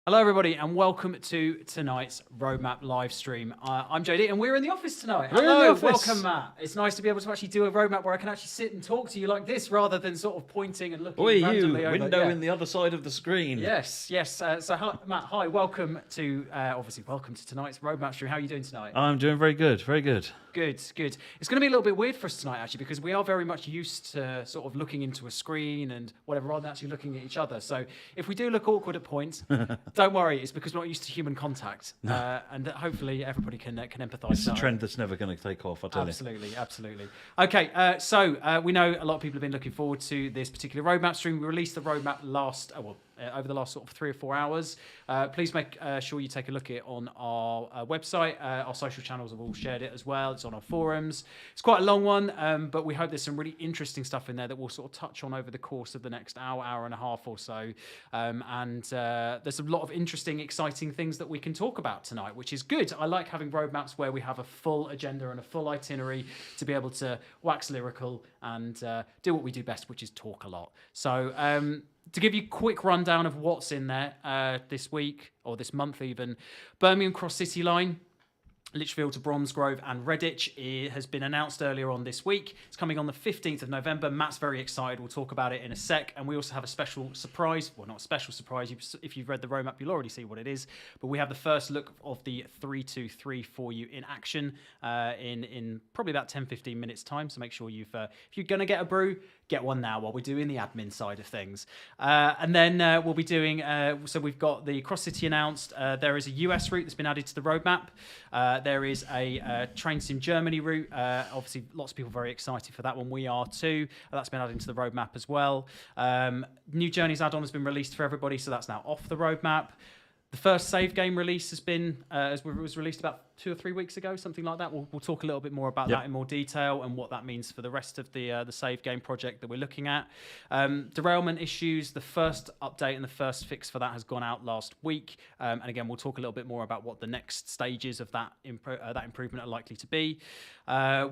Hello, everybody, and welcome to tonight's Roadmap live stream. I'm JD, and we're in the office tonight. Hello, welcome, Matt. It's nice to be able to actually do a roadmap where I can actually sit and talk to you like this, rather than sort of pointing and looking randomly over. Window in the other side of the screen. Yes. So, Matt, hi, welcome to welcome to tonight's roadmap stream. How are you doing tonight? I'm doing very good, very good. Good. It's going to be a little bit weird for us tonight, actually, because we are very much used to sort of looking into a screen and whatever, rather than actually looking at each other. So if we do look awkward at points, don't worry, it's because we're not used to human contact. And hopefully everybody can empathise. It's a trend that's never going to take off, I tell you. Absolutely. Okay, so we know a lot of people have been looking forward to this particular roadmap stream. We released the roadmap over the last sort of 3 or 4 hours. Please make sure you take a look at it on our website. Our social channels have all shared it as well. It's on our forums. It's quite a long one, but we hope there's some really interesting stuff in there that we'll sort of touch on over the course of the next hour and a half or so. And there's a lot of interesting, exciting things that we can talk about tonight, which is good. I like having roadmaps where we have a full agenda and a full itinerary to be able to wax lyrical and do what we do best, which is talk a lot. So to give you a quick rundown of what's in there this week, or this month even, Birmingham Cross City Line, Lichfield to Bromsgrove and Redditch, it has been announced earlier on this week. It's coming on the 15th of November. Matt's very excited. We'll talk about it in a sec. And we also have a special surprise. Well, not a special surprise. If you've read the roadmap, you'll already see what it is. But we have the first look of the 323 for you in action in probably about 10-15 minutes time. So make sure if you're going to get a brew, get one now while we're doing the admin side of things. And then we'll be doing, so we've got the Cross City announced. There is a US route that's been added to the roadmap. There is a Train Sim Germany route. Obviously, lots of people very excited for that one. We are too. That's been added into the roadmap as well. New Journeys add-on has been released for everybody, so that's now off the roadmap. The first save game release has been was released about 2 or 3 weeks ago, something like that. We'll talk a little bit more about that in more detail and what that means for the rest of the save game project that we're looking at. Derailment issues, the first update and the first fix for that has gone out last week. And again, we'll talk a little bit more about what the next stages of that improvement are likely to be.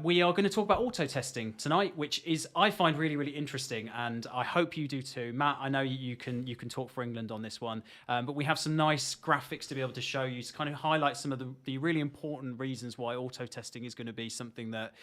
We are going to talk about auto testing tonight, which is, I find, really, really interesting, and I hope you do too. Matt, I know you can talk for England on this one, but we have some nice graphics to be able to show you to kind of highlight some of the really important reasons why auto testing is going to be something that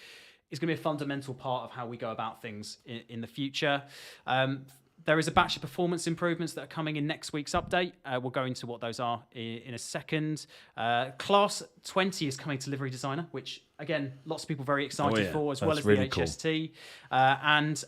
is going to be a fundamental part of how we go about things in the future. There is a batch of performance improvements that are coming in next week's update. We'll go into what those are in a second. Class 20 is coming to Livery Designer, which, again, lots of people very excited for, as well as really the HST. Cool. And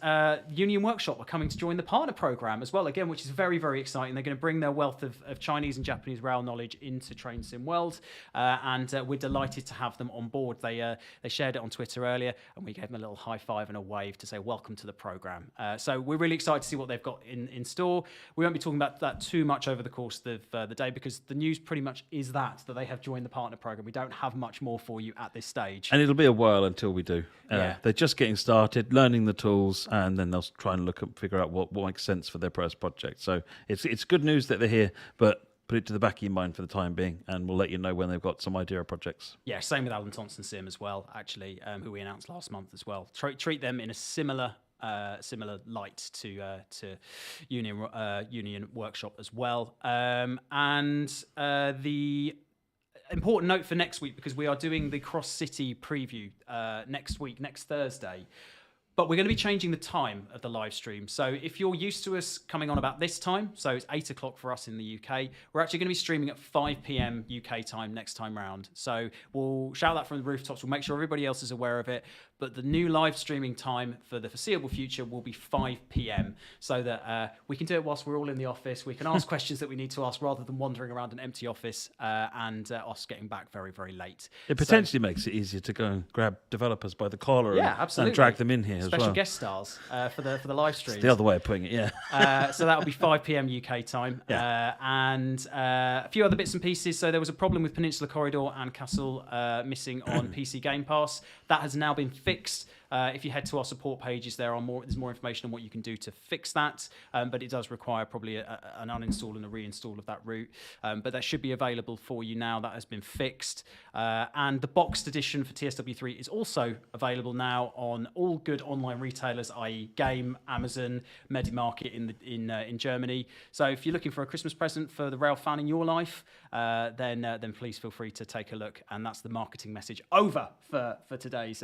Union Workshop are coming to join the partner program as well, again, which is very, very exciting. They're going to bring their wealth of Chinese and Japanese rail knowledge into Train Sim World, and we're delighted to have them on board. They shared it on Twitter earlier, and we gave them a little high five and a wave to say welcome to the program. So we're really excited to see what they've got in store. We won't be talking about that too much over the course of the day, because the news pretty much is that they have joined the partner program. We don't have much more for you at this stage. And it'll be a while until we do. They're just getting started, learning the tools, and then they'll try and figure out what makes sense for their first project. So it's good news that they're here, but put it to the back of your mind for the time being, and we'll let you know when they've got some idea of projects. Yeah, same with Alan Thompson Sim as well, actually, who we announced last month as well. Treat them in a similar light to Union Workshop as well. And the important note for next week, because we are doing the Cross City preview next Thursday, but we're going to be changing the time of the live stream. So if you're used to us coming on about this time, so it's 8 o'clock for us in the UK, we're actually going to be streaming at 5 p.m. UK time next time round. So we'll shout that from the rooftops. We'll make sure everybody else is aware of it. But the new live streaming time for the foreseeable future will be 5 p.m. so that we can do it whilst we're all in the office. We can ask questions that we need to ask rather than wandering around an empty office and us getting back very, very late. It potentially makes it easier to go and grab developers by the collar and drag them in here as well. Special guest stars for the live stream. It's the other way of putting it, yeah. So that'll be 5 p.m. UK time. Yeah. And a few other bits and pieces. So there was a problem with Peninsula Corridor and Castle missing on PC Game Pass. That has now been fixed. If you head to our support pages, there's more information on what you can do to fix that, but it does require probably an uninstall and a reinstall of that route. But that should be available for you now. That has been fixed. And the boxed edition for TSW3 is also available now on all good online retailers, i.e. Game, Amazon, Medimarket in Germany. So if you're looking for a Christmas present for the rail fan in your life, then please feel free to take a look. And that's the marketing message over for today's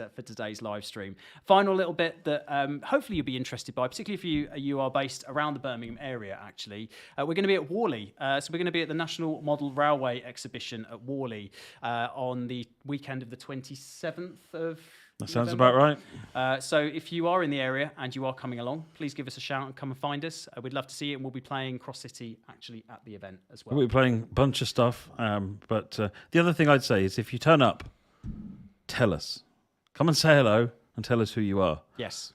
live stream. Final little bit that hopefully you'll be interested by, particularly if you are based around the Birmingham area. Actually, we're going to be at Worley, so we're going to be at the National Model Railway Exhibition at Worley on the weekend of the 27th of. That sounds about right. So if you are in the area and you are coming along, please give us a shout and come and find us. We'd love to see it, and we'll be playing Cross City actually at the event as well. We'll be playing a bunch of stuff, but the other thing I'd say is if you turn up, tell us. Come and say hello and tell us who you are. Yes.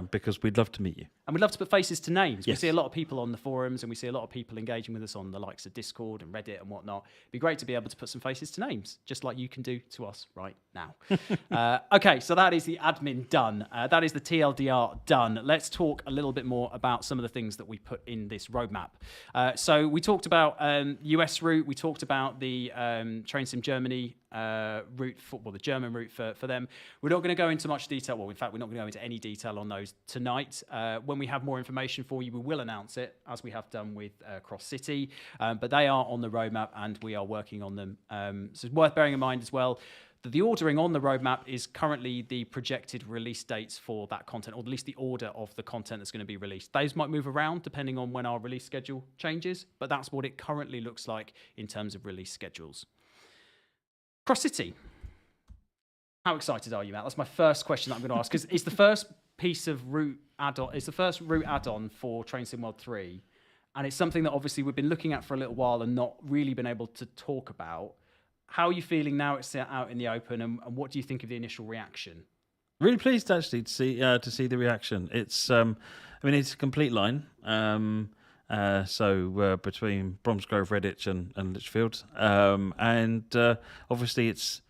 Because we'd love to meet you. And we'd love to put faces to names. Yes. We see a lot of people on the forums, and we see a lot of people engaging with us on the likes of Discord and Reddit and whatnot. It'd be great to be able to put some faces to names, just like you can do to us right now. Okay, so that is the admin done. That is the TLDR done. Let's talk a little bit more about some of the things that we put in this roadmap. So we talked about US route. We talked about the Train Sim Germany route, the German route for them. We're not going to go into much detail. Well, in fact, we're not going to go into any detail on those tonight. When we have more information for you, we will announce it, as we have done with Cross City. But they are on the roadmap, and we are working on them. So it's worth bearing in mind as well that the ordering on the roadmap is currently the projected release dates for that content, or at least the order of the content that's going to be released. Those might move around depending on when our release schedule changes, but that's what it currently looks like in terms of release schedules. Cross City. How excited are you, Matt? That's my first question that I'm going to ask, because it's the first piece of route add-on. It's the first route add-on for Train Sim World 3, and it's something that obviously we've been looking at for a little while and not really been able to talk about. How are you feeling now it's out in the open, and what do you think of the initial reaction? Really pleased actually to see the reaction. It's it's a complete line. So between Bromsgrove, Redditch, and Lichfield, and obviously it's.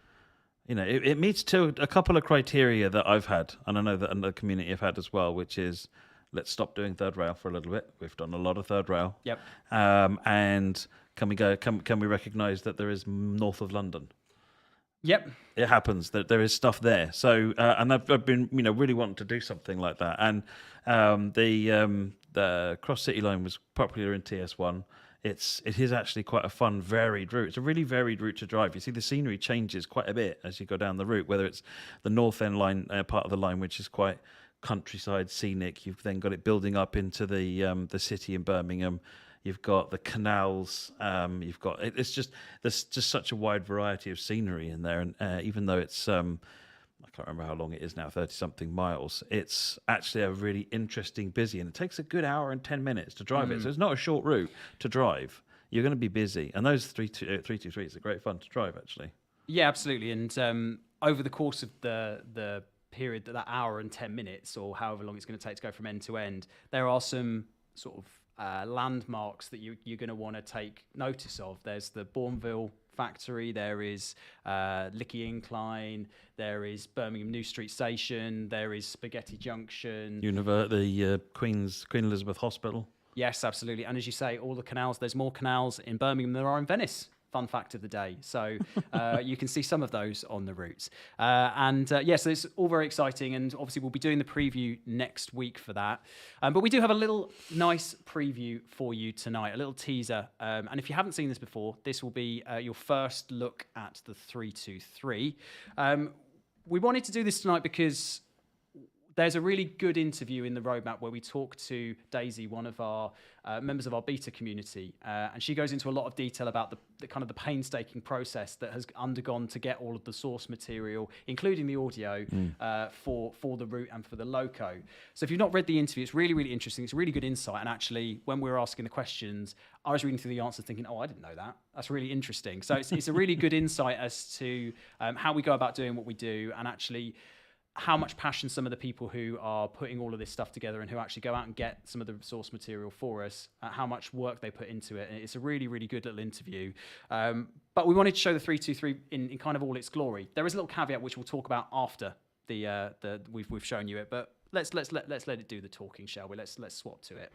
It meets a couple of criteria that I've had, and I know that the community have had as well, which is let's stop doing third rail for a little bit. We've done a lot of third rail. Yep. And can we recognise that there is north of London? Yep. It happens that there is stuff there. So and I've been really wanting to do something like that. And the Cross City line was popular in TS1. It is actually quite a fun, varied route. It's a really varied route to drive. You see the scenery changes quite a bit as you go down the route, whether it's the north end line, part of the line, which is quite countryside, scenic. You've then got it building up into the city in Birmingham. You've got the canals. There's just such a wide variety of scenery in there. And even though it's I can't remember how long it is now, 30-something miles. It's actually a really interesting, busy, and it takes a good hour and 10 minutes to drive it. So it's not a short route to drive. You're going to be busy. And those 323s are great fun to drive, actually. Yeah, absolutely. And over the course of the period, that hour and 10 minutes, or however long it's going to take to go from end to end, there are some sort of landmarks that you're going to want to take notice of. There's the Bourneville factory, there is Lickey Incline, there is Birmingham New Street Station, there is Spaghetti Junction, the Queen Elizabeth Hospital. Yes, absolutely. And as you say, all the canals, there's more canals in Birmingham than there are in Venice. Fun fact of the day. So you can see some of those on the routes. So it's all very exciting. And obviously we'll be doing the preview next week for that. But we do have a little nice preview for you tonight, a little teaser. And if you haven't seen this before, this will be your first look at the 323. We wanted to do this tonight because there's a really good interview in the roadmap where we talk to Daisy, one of our members of our beta community, and she goes into a lot of detail about the kind of the painstaking process that has undergone to get all of the source material, including the audio, for the route and for the loco. So if you've not read the interview, it's really, really interesting. It's a really good insight. And actually, when we were asking the questions, I was reading through the answers thinking, oh, I didn't know that. That's really interesting. So it's a really good insight as to how we go about doing what we do, and actually how much passion some of the people who are putting all of this stuff together and who actually go out and get some of the source material for us, how much work they put into it. And it's a really, really good little interview. But we wanted to show the 323 in kind of all its glory. There is a little caveat which we'll talk about after we've shown you it, but let's let it do the talking, shall we? Let's swap to it.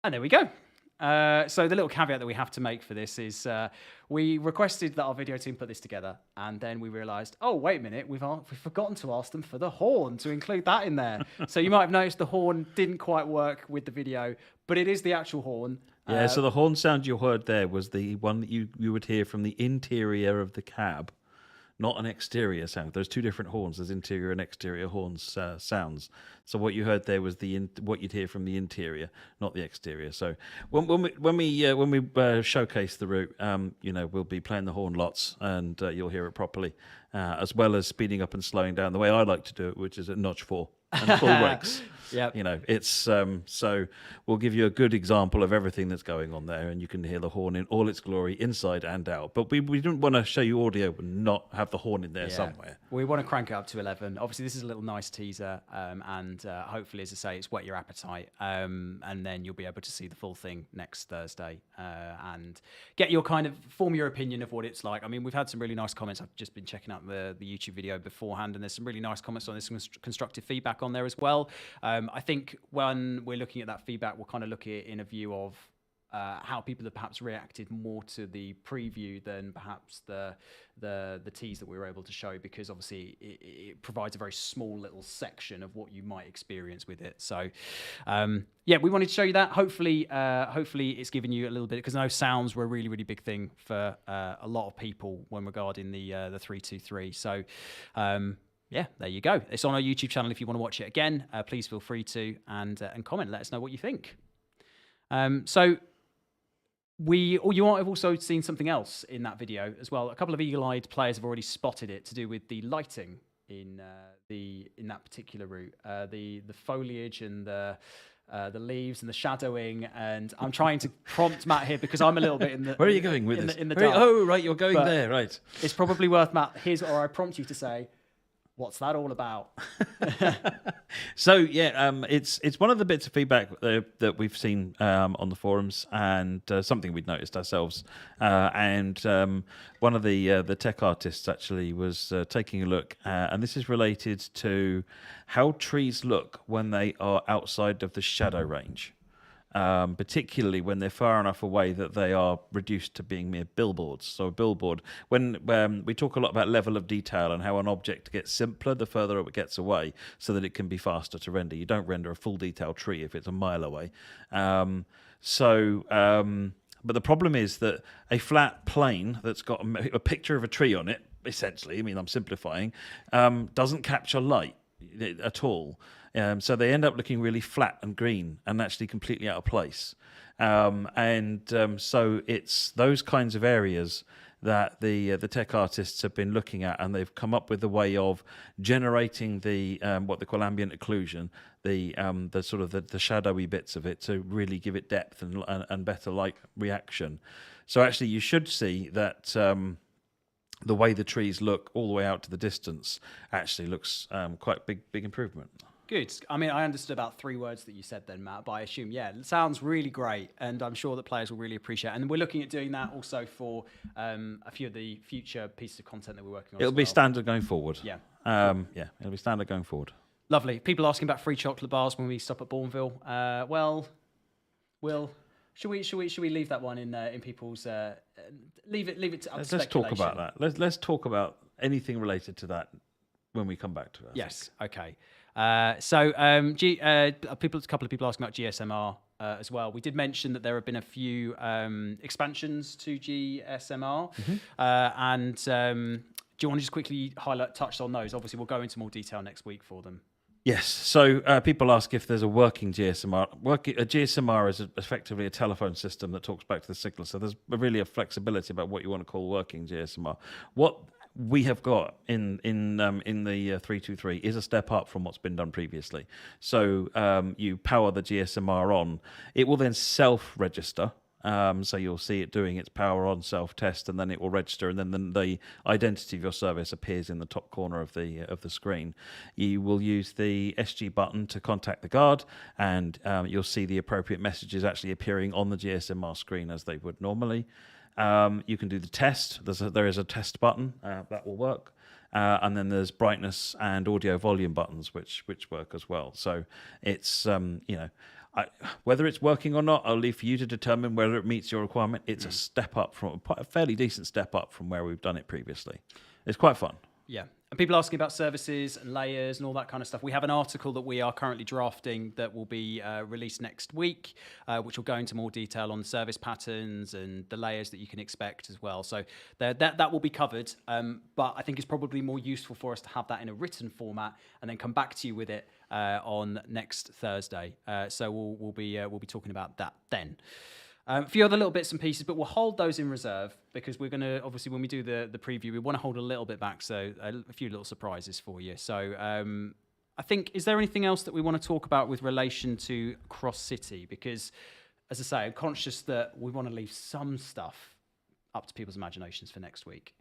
And there we go. So the little caveat that we have to make for this is we requested that our video team put this together, and then we realized, oh, wait a minute, we've forgotten to ask them for the horn, to include that in there. So you might have noticed the horn didn't quite work with the video, but it is the actual horn. Yeah, so the horn sound you heard there was the one that you would hear from the interior of the cab, not an exterior sound. There's two different horns. There's interior and exterior horns sounds. So what you heard there was what you'd hear from the interior, not the exterior. So when we showcase the route, we'll be playing the horn lots, and you'll hear it properly, as well as speeding up and slowing down the way I like to do it, which is at notch 4 and full brakes. Yeah, it's so we'll give you a good example of everything that's going on there, and you can hear the horn in all its glory, inside and out. But we didn't want to show you audio and not have the horn in there somewhere. We want to crank it up to 11. Obviously, this is a little nice teaser, and hopefully, as I say, it's whet your appetite, and then you'll be able to see the full thing next Thursday and get your form your opinion of what it's like. I mean, we've had some really nice comments. I've just been checking out the YouTube video beforehand, and there's some really nice comments on this, some constructive feedback on there as well. I think when we're looking at that feedback, we'll kind of look at it in a view of how people have perhaps reacted more to the preview than perhaps the tease that we were able to show, because obviously it provides a very small little section of what you might experience with it. So we wanted to show you that. Hopefully it's given you a little bit, because I know sounds were a really, really big thing for a lot of people when regarding the 323. So there you go. It's on our YouTube channel. If you want to watch it again, please feel free to, and comment. Let us know what you think. You might have also seen something else in that video as well. A couple of eagle-eyed players have already spotted it, to do with the lighting in that particular route, the foliage and the leaves and the shadowing. And I'm trying to prompt Matt here, because I'm a little bit in the. Where are you going with this? In the dark. Oh, right, you're going there, right? It's probably worth, Matt, or I prompt you to say, what's that all about? So it's one of the bits of feedback that we've seen on the forums, and something we'd noticed ourselves. And one of the tech artists actually was taking a look, and this is related to how trees look when they are outside of the shadow range. Particularly when they're far enough away that they are reduced to being mere billboards. So a billboard, when we talk a lot about level of detail and how an object gets simpler the further it gets away, so that it can be faster to render. You don't render a full detail tree if it's a mile away. But the problem is that a flat plane that's got a picture of a tree on it, essentially, I mean, I'm simplifying, doesn't capture light at all. So they end up looking really flat and green and actually completely out of place. So it's those kinds of areas that the tech artists have been looking at, and they've come up with a way of generating the what they call ambient occlusion, the sort of the shadowy bits of it, to really give it depth and better light reaction. So actually, you should see that. The way the trees look all the way out to the distance actually looks quite big improvement. Good. I mean, I understood about 3 words that you said then, Matt, but I assume, it sounds really great, and I'm sure that players will really appreciate it. And we're looking at doing that also for a few of the future pieces of content that we're working on. It'll be standard going forward. Yeah. It'll be standard going forward. Lovely. People asking about free chocolate bars when we stop at Bourneville. Should we leave that one in people's leave it to Let's talk about that. Let's talk about anything related to that when we come back to it. Yes. Okay. So a couple of people asking about GSMR as well. We did mention that there have been a few expansions to GSMR, and do you want to just quickly touch on those? Obviously, we'll go into more detail next week for them. Yes. So people ask if there's a working GSMR. A GSMR is effectively a telephone system that talks back to the signal. So there's really a flexibility about what you want to call working GSMR. What we have got in the 323 is a step up from what's been done previously. So you power the GSMR on. It will then self-register. So you'll see it doing its power on self-test, and then it will register, and then the identity of your service appears in the top corner of the screen. You will use the SG button to contact the guard, and you'll see the appropriate messages actually appearing on the GSMR screen as they would normally. You can do the test. There is a test button that will work. And then there's brightness and audio volume buttons, which work as well. So it's, whether it's working or not, I'll leave for you to determine whether it meets your requirement. It's a step up a fairly decent step up from where we've done it previously. It's quite fun. Yeah. And people asking about services and layers and all that kind of stuff. We have an article that we are currently drafting that will be released next week, which will go into more detail on service patterns and the layers that you can expect as well. So that will be covered. But I think it's probably more useful for us to have that in a written format and then come back to you with it on next Thursday. So we'll be talking about that then. A few other little bits and pieces, but we'll hold those in reserve because we're going to, obviously, when we do the preview, we want to hold a little bit back, so a few little surprises for you. So I think, is there anything else that we want to talk about with relation to Cross City? Because, as I say, I'm conscious that we want to leave some stuff up to people's imaginations for next week.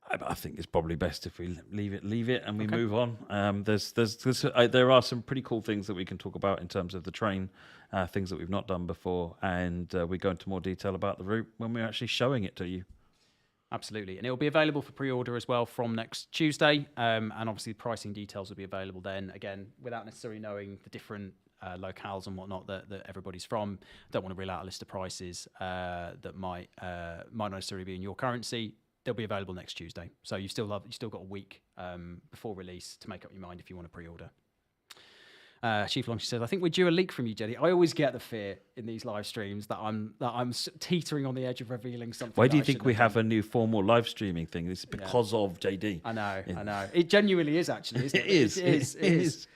I think it's probably best if we leave it, and we move on. There are some pretty cool things that we can talk about in terms of the train, things that we've not done before, and we go into more detail about the route when we're actually showing it to you. Absolutely, and it will be available for pre-order as well from next Tuesday, and obviously the pricing details will be available then, again, without necessarily knowing the different locales and whatnot that everybody's from. Don't want to reel out a list of prices that might not necessarily be in your currency. They'll be available next Tuesday. So you've still got a week before release to make up your mind if you want to pre-order. Chief Long, she says, I think we're due a leak from you, Jenny. I always get the fear in these live streams that I'm teetering on the edge of revealing something. Why do you think we have a new formal live streaming thing? It's because of JD. I know. It genuinely is, actually, isn't it? It is.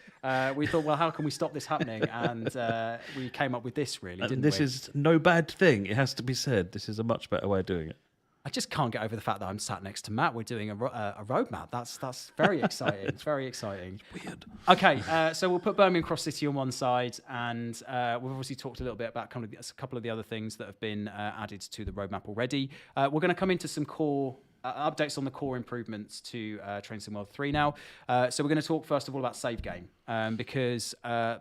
We thought, well, how can we stop this happening? And we came up with this, really, didn't we? This is no bad thing. It has to be said. This is a much better way of doing it. I just can't get over the fact that I'm sat next to Matt. We're doing a roadmap. That's very exciting. It's very exciting. It's weird. Okay, so we'll put Birmingham Cross City on one side, and we've obviously talked a little bit about kind of a couple of the other things that have been added to the roadmap already. We're going to come into some core updates on the core improvements to Train Sim World 3 now. So we're going to talk first of all about save game, because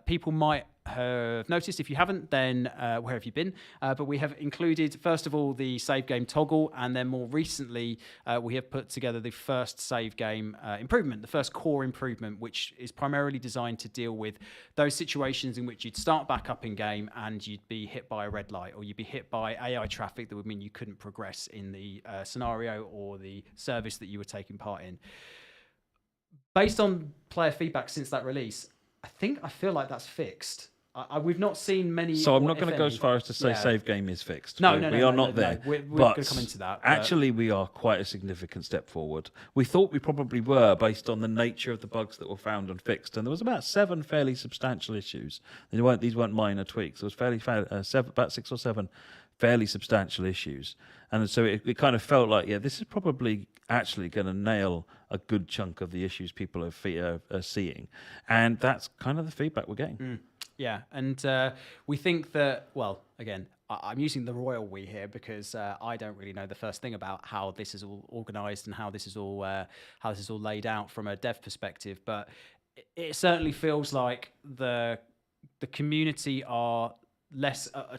people might have noticed. If you haven't, then where have you been? But we have included, first of all, the save game toggle, and then more recently, we have put together the first save game improvement, the first core improvement, which is primarily designed to deal with those situations in which you'd start back up in game and you'd be hit by a red light, or you'd be hit by AI traffic that would mean you couldn't progress in the scenario or the service that you were taking part in. Based on player feedback since that release, I feel like that's fixed. We've not seen many. So I'm not going to go as far as to say save game is fixed. No, we are not there. We're going to come into that. Actually, we are quite a significant step forward. We thought we probably were based on the nature of the bugs that were found and fixed, and there was about 7 fairly substantial issues. These weren't minor tweaks. There was about 6 or 7 fairly substantial issues, and so it kind of felt like, this is probably actually going to nail a good chunk of the issues people are seeing, and that's kind of the feedback we're getting. Yeah, and we think that, well, again, I'm using the royal we here because I don't really know the first thing about how this is all organised and how this is all laid out from a dev perspective, but it certainly feels like the community are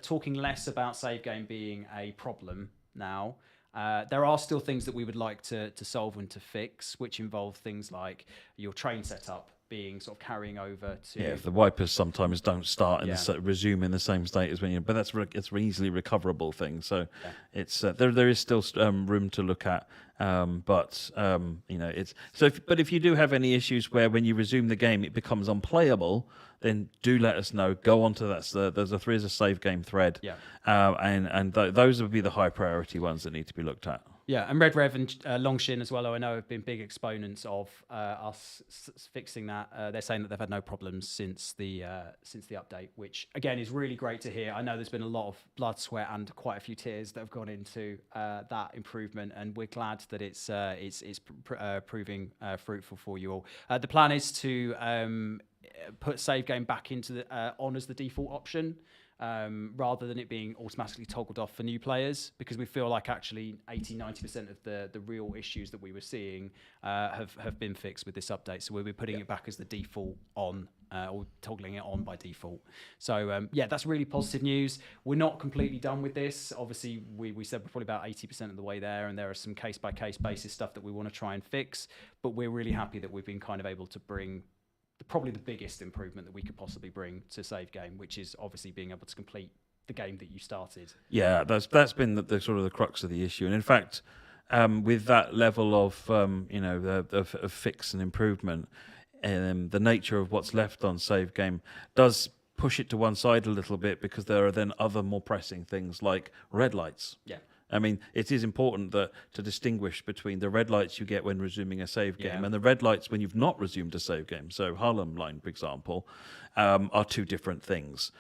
talking less about save game being a problem now. There are still things that we would like to solve and to fix, which involve things like your train setup. being sort of carrying over to. Yeah, if the wipers sometimes don't start and resume in the same state as when you, but it's an easily recoverable thing. So it's there is still room to look at. But it's so. If you do have any issues where when you resume the game it becomes unplayable, then do let us know. Go on to that. There's a save game thread. Those would be the high priority ones that need to be looked at. Yeah, and Red Rev and Longshin as well, I know have been big exponents of us fixing that. They're saying that they've had no problems since the update, which again is really great to hear. I know there's been a lot of blood, sweat, and quite a few tears that have gone into that improvement, and we're glad that it's proving fruitful for you all. The plan is to put save game back into the on as the default option. Rather than it being automatically toggled off for new players, because we feel like actually 80-90% of the real issues that we were seeing have been fixed with this update. So we'll be putting it back as the default on, or toggling it on by default. So that's really positive news. We're not completely done with this. Obviously, we said we're probably about 80% of the way there, and there are some case-by-case basis stuff that we want to try and fix. But we're really happy that we've been kind of able to bring probably the biggest improvement that we could possibly bring to save game, which is obviously being able to complete the game that you started. Yeah, that's been the sort of the crux of the issue, and in fact, with that level of of fix and improvement, the nature of what's left on save game does push it to one side a little bit, because there are then other more pressing things like red lights. Yeah. I mean, it is important to distinguish between the red lights you get when resuming a save game and the red lights when you've not resumed a save game. So Harlem line, for example, are two different things.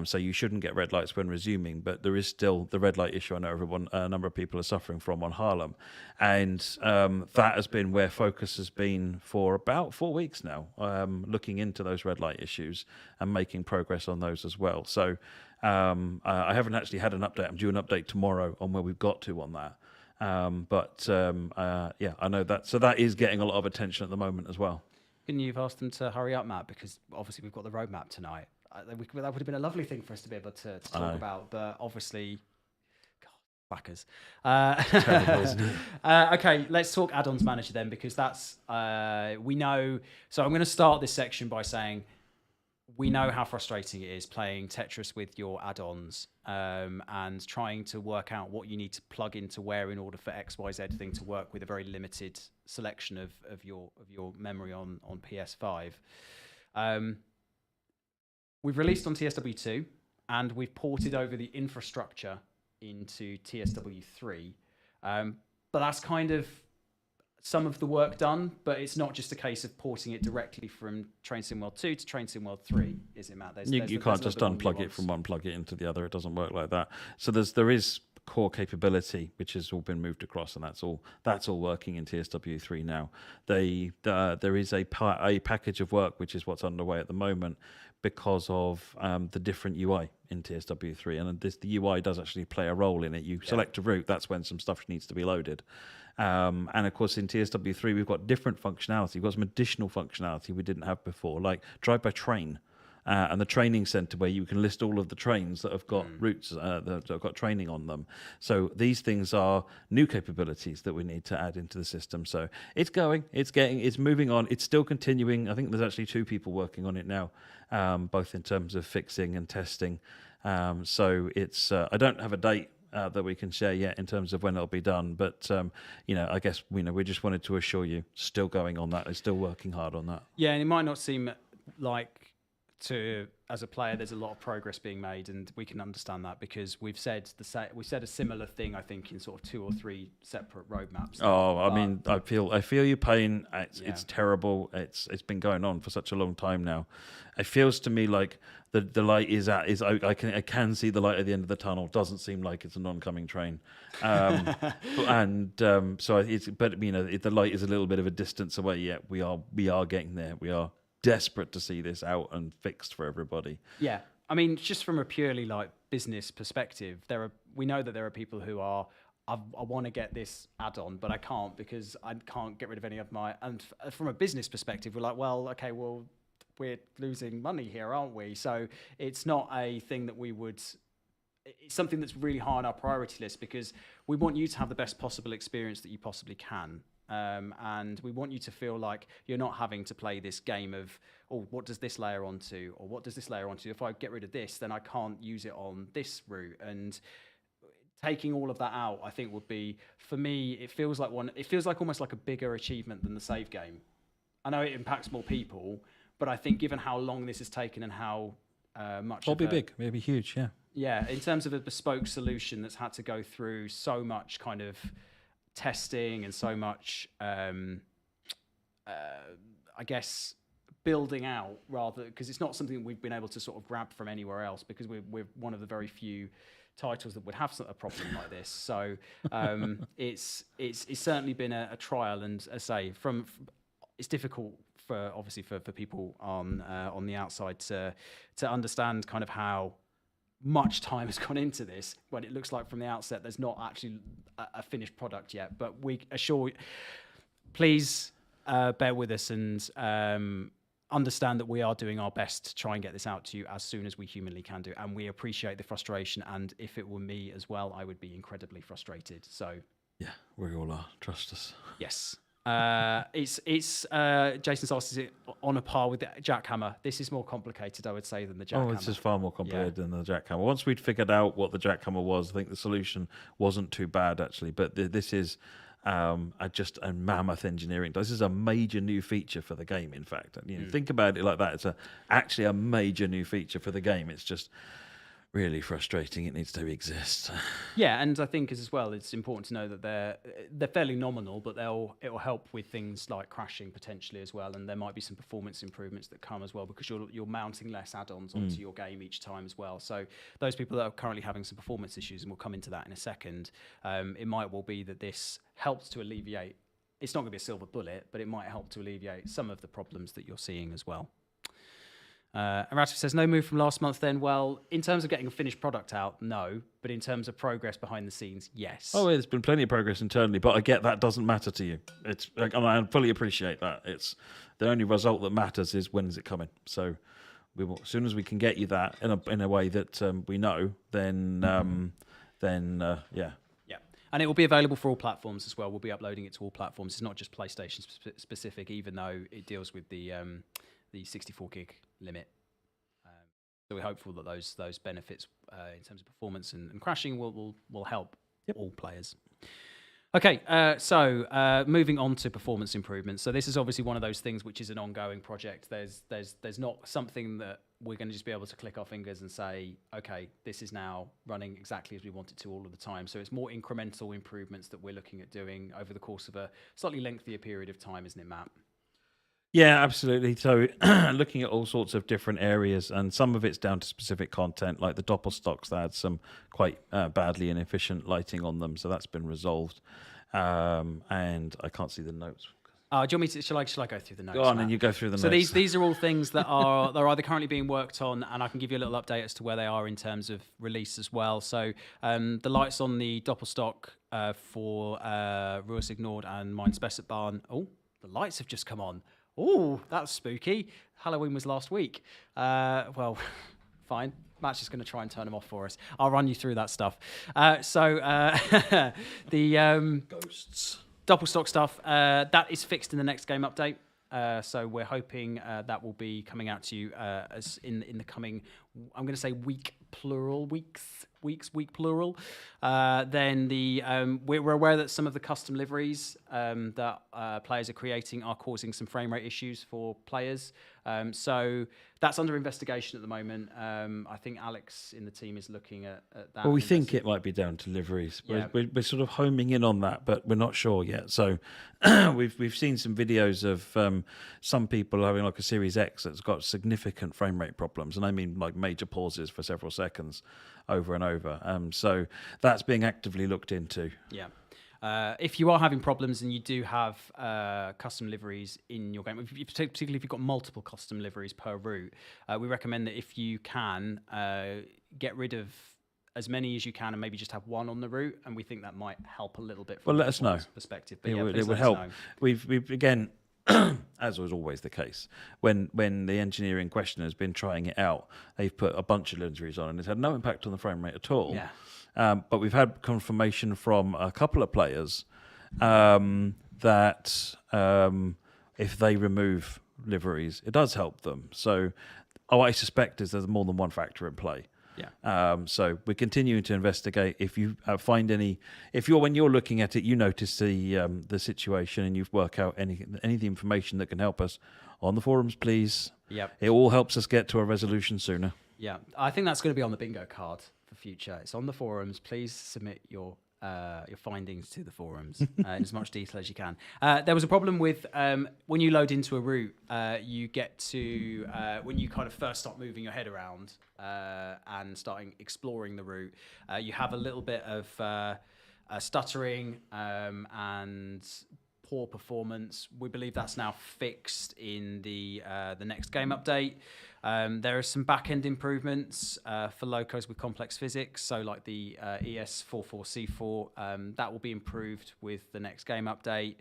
So you shouldn't get red lights when resuming, but there is still the red light issue I know a number of people are suffering from on Harlem. And that has been where focus has been for about 4 weeks now, looking into those red light issues and making progress on those as well. So I haven't actually had an update. I'm due an update tomorrow on where we've got to on that. I know that. So that is getting a lot of attention at the moment as well. Couldn't you have asked them to hurry up, Matt? Because obviously we've got the roadmap tonight. That would have been a lovely thing for us to be able to talk about. But obviously, God, whackers. Terrible, isn't it? Okay, let's talk Add-ons Manager then, because that's, we know. So I'm going to start this section by saying, we know how frustrating it is playing Tetris with your add-ons and trying to work out what you need to plug into where in order for XYZ thing to work with a very limited selection of your memory on PS5. We've released on TSW2 and we've ported over the infrastructure into TSW3, but that's kind of some of the work done, but it's not just a case of porting it directly from Train Sim World 2 to Train Sim World 3, is it, Matt? You can't just unplug it from one, plug it into the other. It doesn't work like that. So there is core capability which has all been moved across, and that's all working in TSW3 now. There is a package of work which is what's underway at the moment because of the different UI in TSW3, and the UI does actually play a role in it. You select a route, that's when some stuff needs to be loaded. And of course, in TSW3, we've got different functionality. We've got some additional functionality we didn't have before, like drive by train and the training center, where you can list all of the trains that have got routes that have got training on them. So these things are new capabilities that we need to add into the system. So it's moving on. It's still continuing. I think there's actually 2 people working on it now, both in terms of fixing and testing. So it's I don't have a date that we can share yet in terms of when it'll be done, but I guess we just wanted to assure you, still going on that, it's still working hard on that. Yeah, and it might not seem like as a player there's a lot of progress being made, and we can understand that because we said a similar thing, I think, in sort of 2 or 3 separate roadmaps. I mean, I feel your pain. It's terrible. It's been going on for such a long time now. It feels to me like the light I can see the light at the end of the tunnel. Doesn't seem like it's an oncoming train, the light is a little bit of a distance away. Yet we are getting there. We are desperate to see this out and fixed for everybody. Yeah, I mean, just from a purely like business perspective, we know that there are people who are, I want to get this add-on, but I can't because I can't get rid of any of my. And from a business perspective, we're like, well, okay, well, we're losing money here, aren't we? So it's not a thing that we would. It's something that's really high on our priority list because we want you to have the best possible experience that you possibly can. and we want you to feel like you're not having to play this game of, oh, what does this layer onto, or what does this layer onto? If I get rid of this, then I can't use it on this route. And taking all of that out, I think would be, for me, it feels like almost like a bigger achievement than the save game. I know it impacts more people, but I think given how long this has taken and how much it'll be big, it'll be huge, yeah. Yeah, in terms of a bespoke solution that's had to go through so much kind of testing and so much, I guess, building out, rather, because it's not something we've been able to sort of grab from anywhere else, because we're one of the very few titles that would have a problem like this. So it's certainly been a trial, and as I say, it's difficult for obviously for people on the outside to understand kind of how much time has gone into this when it looks like from the outset there's not actually a finished product yet. But we assure you, please bear with us and understand that we are doing our best to try and get this out to you as soon as we humanly can do, and we appreciate the frustration. And if it were me as well, I would be incredibly frustrated. So yeah, we all are, trust us. Yes. Jason's asked, is it on a par with the jackhammer? This is more complicated, I would say, than the jackhammer. Oh, this is far more complicated than the jackhammer. Once we'd figured out what the jackhammer was, I think the solution wasn't too bad, actually. But this is just a mammoth engineering. This is a major new feature for the game, in fact. Think about it like that. It's actually a major new feature for the game. It's just really frustrating. It needs to exist. Yeah, and I think as well, it's important to know that they're fairly nominal, but it'll help with things like crashing potentially as well, and there might be some performance improvements that come as well, because you're mounting less add-ons onto your game each time as well. So those people that are currently having some performance issues, and we'll come into that in a second, it might well be that this helps to alleviate. It's not going to be a silver bullet, but it might help to alleviate some of the problems that you're seeing as well. And Ratchet says, no move from last month then. Well, in terms of getting a finished product out, no. But in terms of progress behind the scenes, yes. Oh, there's been plenty of progress internally, but I get that doesn't matter to you. It's like, I fully appreciate that. It's the only result that matters is when is it coming. So we will, as soon as we can get you that in a way that we know, then yeah. Yeah, and it will be available for all platforms as well. We'll be uploading it to all platforms. It's not just PlayStation specific, even though it deals with the 64 gig limit. So we're hopeful that those benefits in terms of performance and crashing will help all players. Okay, so moving on to performance improvements. So this is obviously one of those things which is an ongoing project. There's not something that we're going to just be able to click our fingers and say, okay, this is now running exactly as we want it to all of the time. So it's more incremental improvements that we're looking at doing over the course of a slightly lengthier period of time, isn't it, Matt? Yeah, absolutely. So looking at all sorts of different areas, and some of it's down to specific content, like the doppelstocks that had some quite badly inefficient lighting on them. So that's been resolved. And I can't see the notes. Do you want me to? Shall I go through the notes? Go on, and you go through the notes. So these are all things that they're either currently being worked on, and I can give you a little update as to where they are in terms of release as well. So the lights on the doppelstock for Ruas Ignored and Mein Spessart. Oh, the lights have just come on. Oh, that's spooky. Halloween was last week. Well, fine. Matt's just going to try and turn them off for us. I'll run you through that stuff. The Ghosts. Doppelstock stuff, that is fixed in the next game update. So we're hoping that will be coming out to you as in the coming, I'm going to say week plural. Then we're aware that some of the custom liveries that players are creating are causing some frame rate issues for players. So that's under investigation at the moment. I think Alex in the team is looking at that. Well, we think it might be down to liveries. Yeah. We're sort of homing in on that, but we're not sure yet. So we've seen some videos of some people having like a Series X that's got significant frame rate problems, and I mean like major pauses for several seconds over and over. So that's being actively looked into. Yeah. If you are having problems and you do have custom liveries in your game, particularly if you've got multiple custom liveries per route, we recommend that if you can, get rid of as many as you can and maybe just have one on the route, and we think that might help a little bit from let us know. Perspective. But it would help. We've again, as was always the case, when the engineer in question has been trying it out, they've put a bunch of liveries on and it's had no impact on the frame rate at all. Yeah. But we've had confirmation from a couple of players that if they remove liveries, it does help them. So what I suspect is there's more than one factor in play. Yeah. So we're continuing to investigate. If you find any, when you're looking at it, you notice the situation and you work out any of the information that can help us on the forums, please. Yep. It all helps us get to a resolution sooner. Yeah, I think that's going to be on the bingo card for future. It's on the forums. Please submit your findings to the forums in as much detail as you can. There was a problem with when you load into a route, you get to when you kind of first start moving your head around and starting exploring the route, you have a little bit of stuttering and poor performance. We believe that's now fixed in the next game update. There are some back-end improvements for locos with complex physics, so like the ES44C4, that will be improved with the next game update.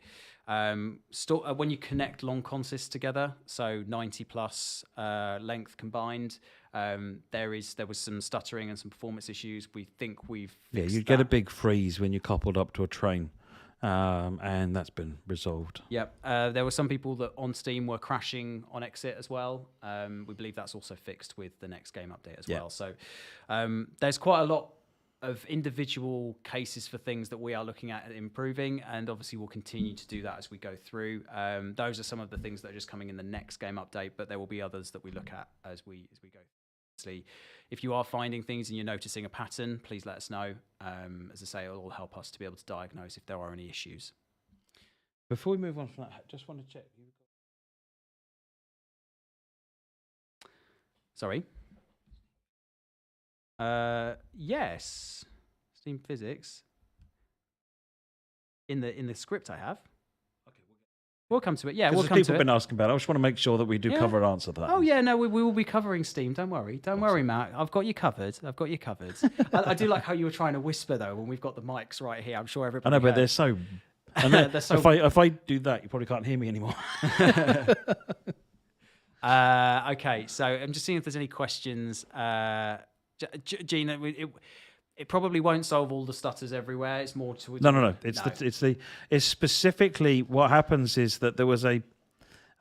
When you connect long consists together, so 90 plus length combined, there was some stuttering and some performance issues. We think we've fixed you get a big freeze when you're coupled up to a train. And that's been resolved. Yep. There were some people that on Steam were crashing on exit as well. We believe that's also fixed with the next game update as well. So there's quite a lot of individual cases for things that we are looking at improving, and obviously we'll continue to do that as we go through. Those are some of the things that are just coming in the next game update, but there will be others that we look at as we go. If you are finding things and you're noticing a pattern, please let us know. As I say, it'll all help us to be able to diagnose if there are any issues. Before we move on from that, I just want to check. Sorry. Yes. Steam Physics. In the script I have. We'll come to it. Yeah, we'll come to it. People have been asking about it. I just want to make sure that we do cover an answer to that. Oh, yeah, no, we will be covering Steam. Don't worry. Don't worry, Matt. I've got you covered. I do like how you were trying to whisper, though, when we've got the mics right here. I'm sure everybody I know, but they're so... they're so... If I do that, you probably can't hear me anymore. Okay, so I'm just seeing if there's any questions. Gina, it probably won't solve all the stutters everywhere. It's more to no. It's specifically what happens is that there was a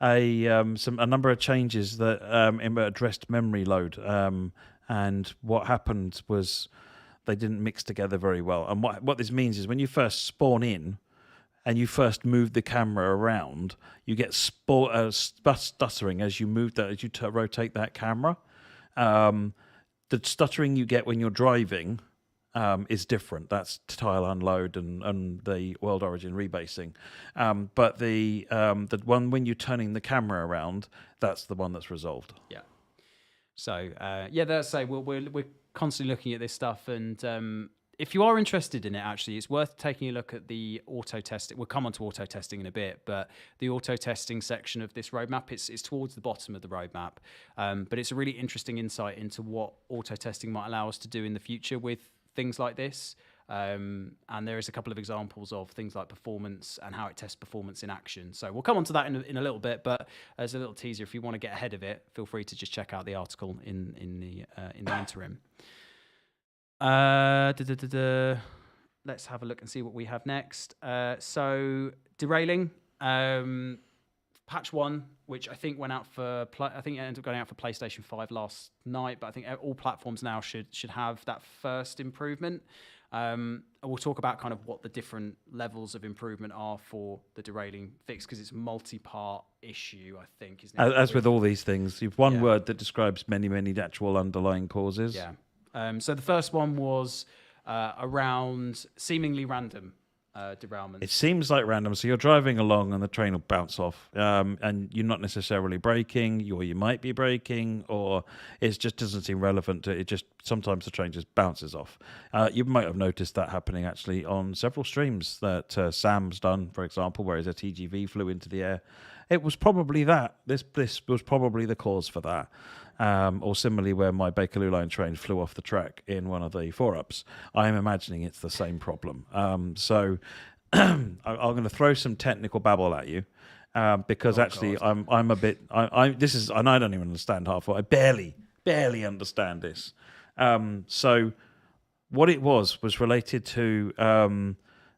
number of changes that addressed memory load, and what happened was they didn't mix together very well. And what this means is when you first spawn in and you first move the camera around, you get stuttering as you rotate that camera. The stuttering you get when you're driving is different. That's tile unload and the world origin rebasing. But the one when you're turning the camera around, that's the one that's resolved. Yeah. So that's we're constantly looking at this stuff, and if you are interested in it, actually, it's worth taking a look at the auto testing. We'll come on to auto testing in a bit, but the auto testing section of this roadmap, it's towards the bottom of the roadmap. But it's a really interesting insight into what auto testing might allow us to do in the future with things like this. And there is a couple of examples of things like performance and how it tests performance in action. So we'll come on to that in a little bit, but as a little teaser, if you want to get ahead of it, feel free to just check out the article in the interim. Let's have a look and see what we have next. So Derailing, patch 1, which I think went out for I think it ended up going out for PlayStation 5 last night, but I think all platforms now should have that first improvement. We'll talk about kind of what the different levels of improvement are for the derailing fix, because it's a multi-part issue, I think. Isn't it? As with all these things, you've one word that describes many actual underlying causes. Yeah. So the first one was around seemingly random derailments. It seems like random. So you're driving along and the train will bounce off, and you're not necessarily braking, or you might be braking, or it just doesn't seem relevant. Sometimes the train just bounces off. You might have noticed that happening actually on several streams that Sam's done, for example, whereas a TGV flew into the air. It was probably that. This was probably the cause for that. Or similarly, where my Bakerloo line train flew off the track in one of the 4-ups. I'm imagining it's the same problem. So I'm going to throw some technical babble at you, because I'm a bit. This is, and I don't even understand half of it. I barely understand this. So what it was related to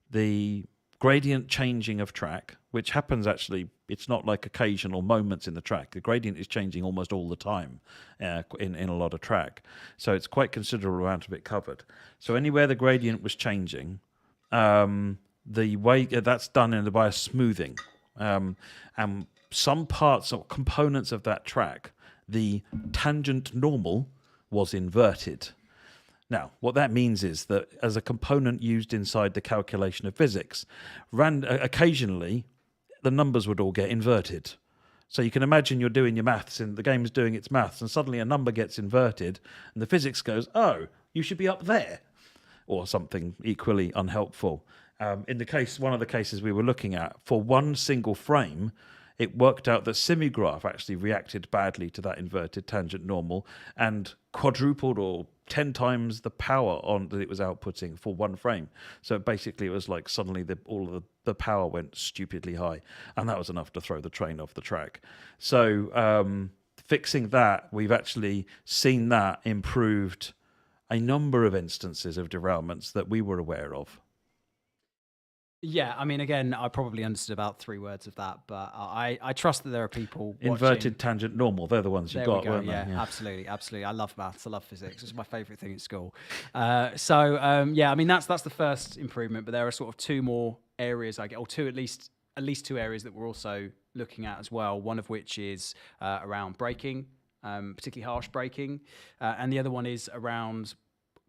the gradient changing of track, which happens actually, it's not like occasional moments in the track. The gradient is changing almost all the time in a lot of track. So it's quite considerable amount of it covered. So anywhere the gradient was changing, the way that's done by a smoothing. And some parts or components of that track, the tangent normal was inverted. Now, what that means is that as a component used inside the calculation of physics, occasionally the numbers would all get inverted. So you can imagine you're doing your maths and the game's doing its maths and suddenly a number gets inverted and the physics goes, oh, you should be up there, or something equally unhelpful. In the case, one of the cases we were looking at, for one single frame, it worked out that Simigraph actually reacted badly to that inverted tangent normal and quadrupled or 10 times the power on that it was outputting for one frame. So basically it was like suddenly all of the power went stupidly high, and that was enough to throw the train off the track. So fixing that, we've actually seen that improved a number of instances of derailments that we were aware of. Yeah, I mean, again, I probably understood about 3 words of that, but I trust that there are people Inverted tangent normal, they're the ones you got, weren't they? Yeah, absolutely. I love maths, I love physics. It's my favourite thing at school. Yeah, I mean, that's the first improvement, but there are sort of 2 more areas, or 2 at least 2 areas that we're also looking at as well, one of which is around braking, particularly harsh braking, and the other one is around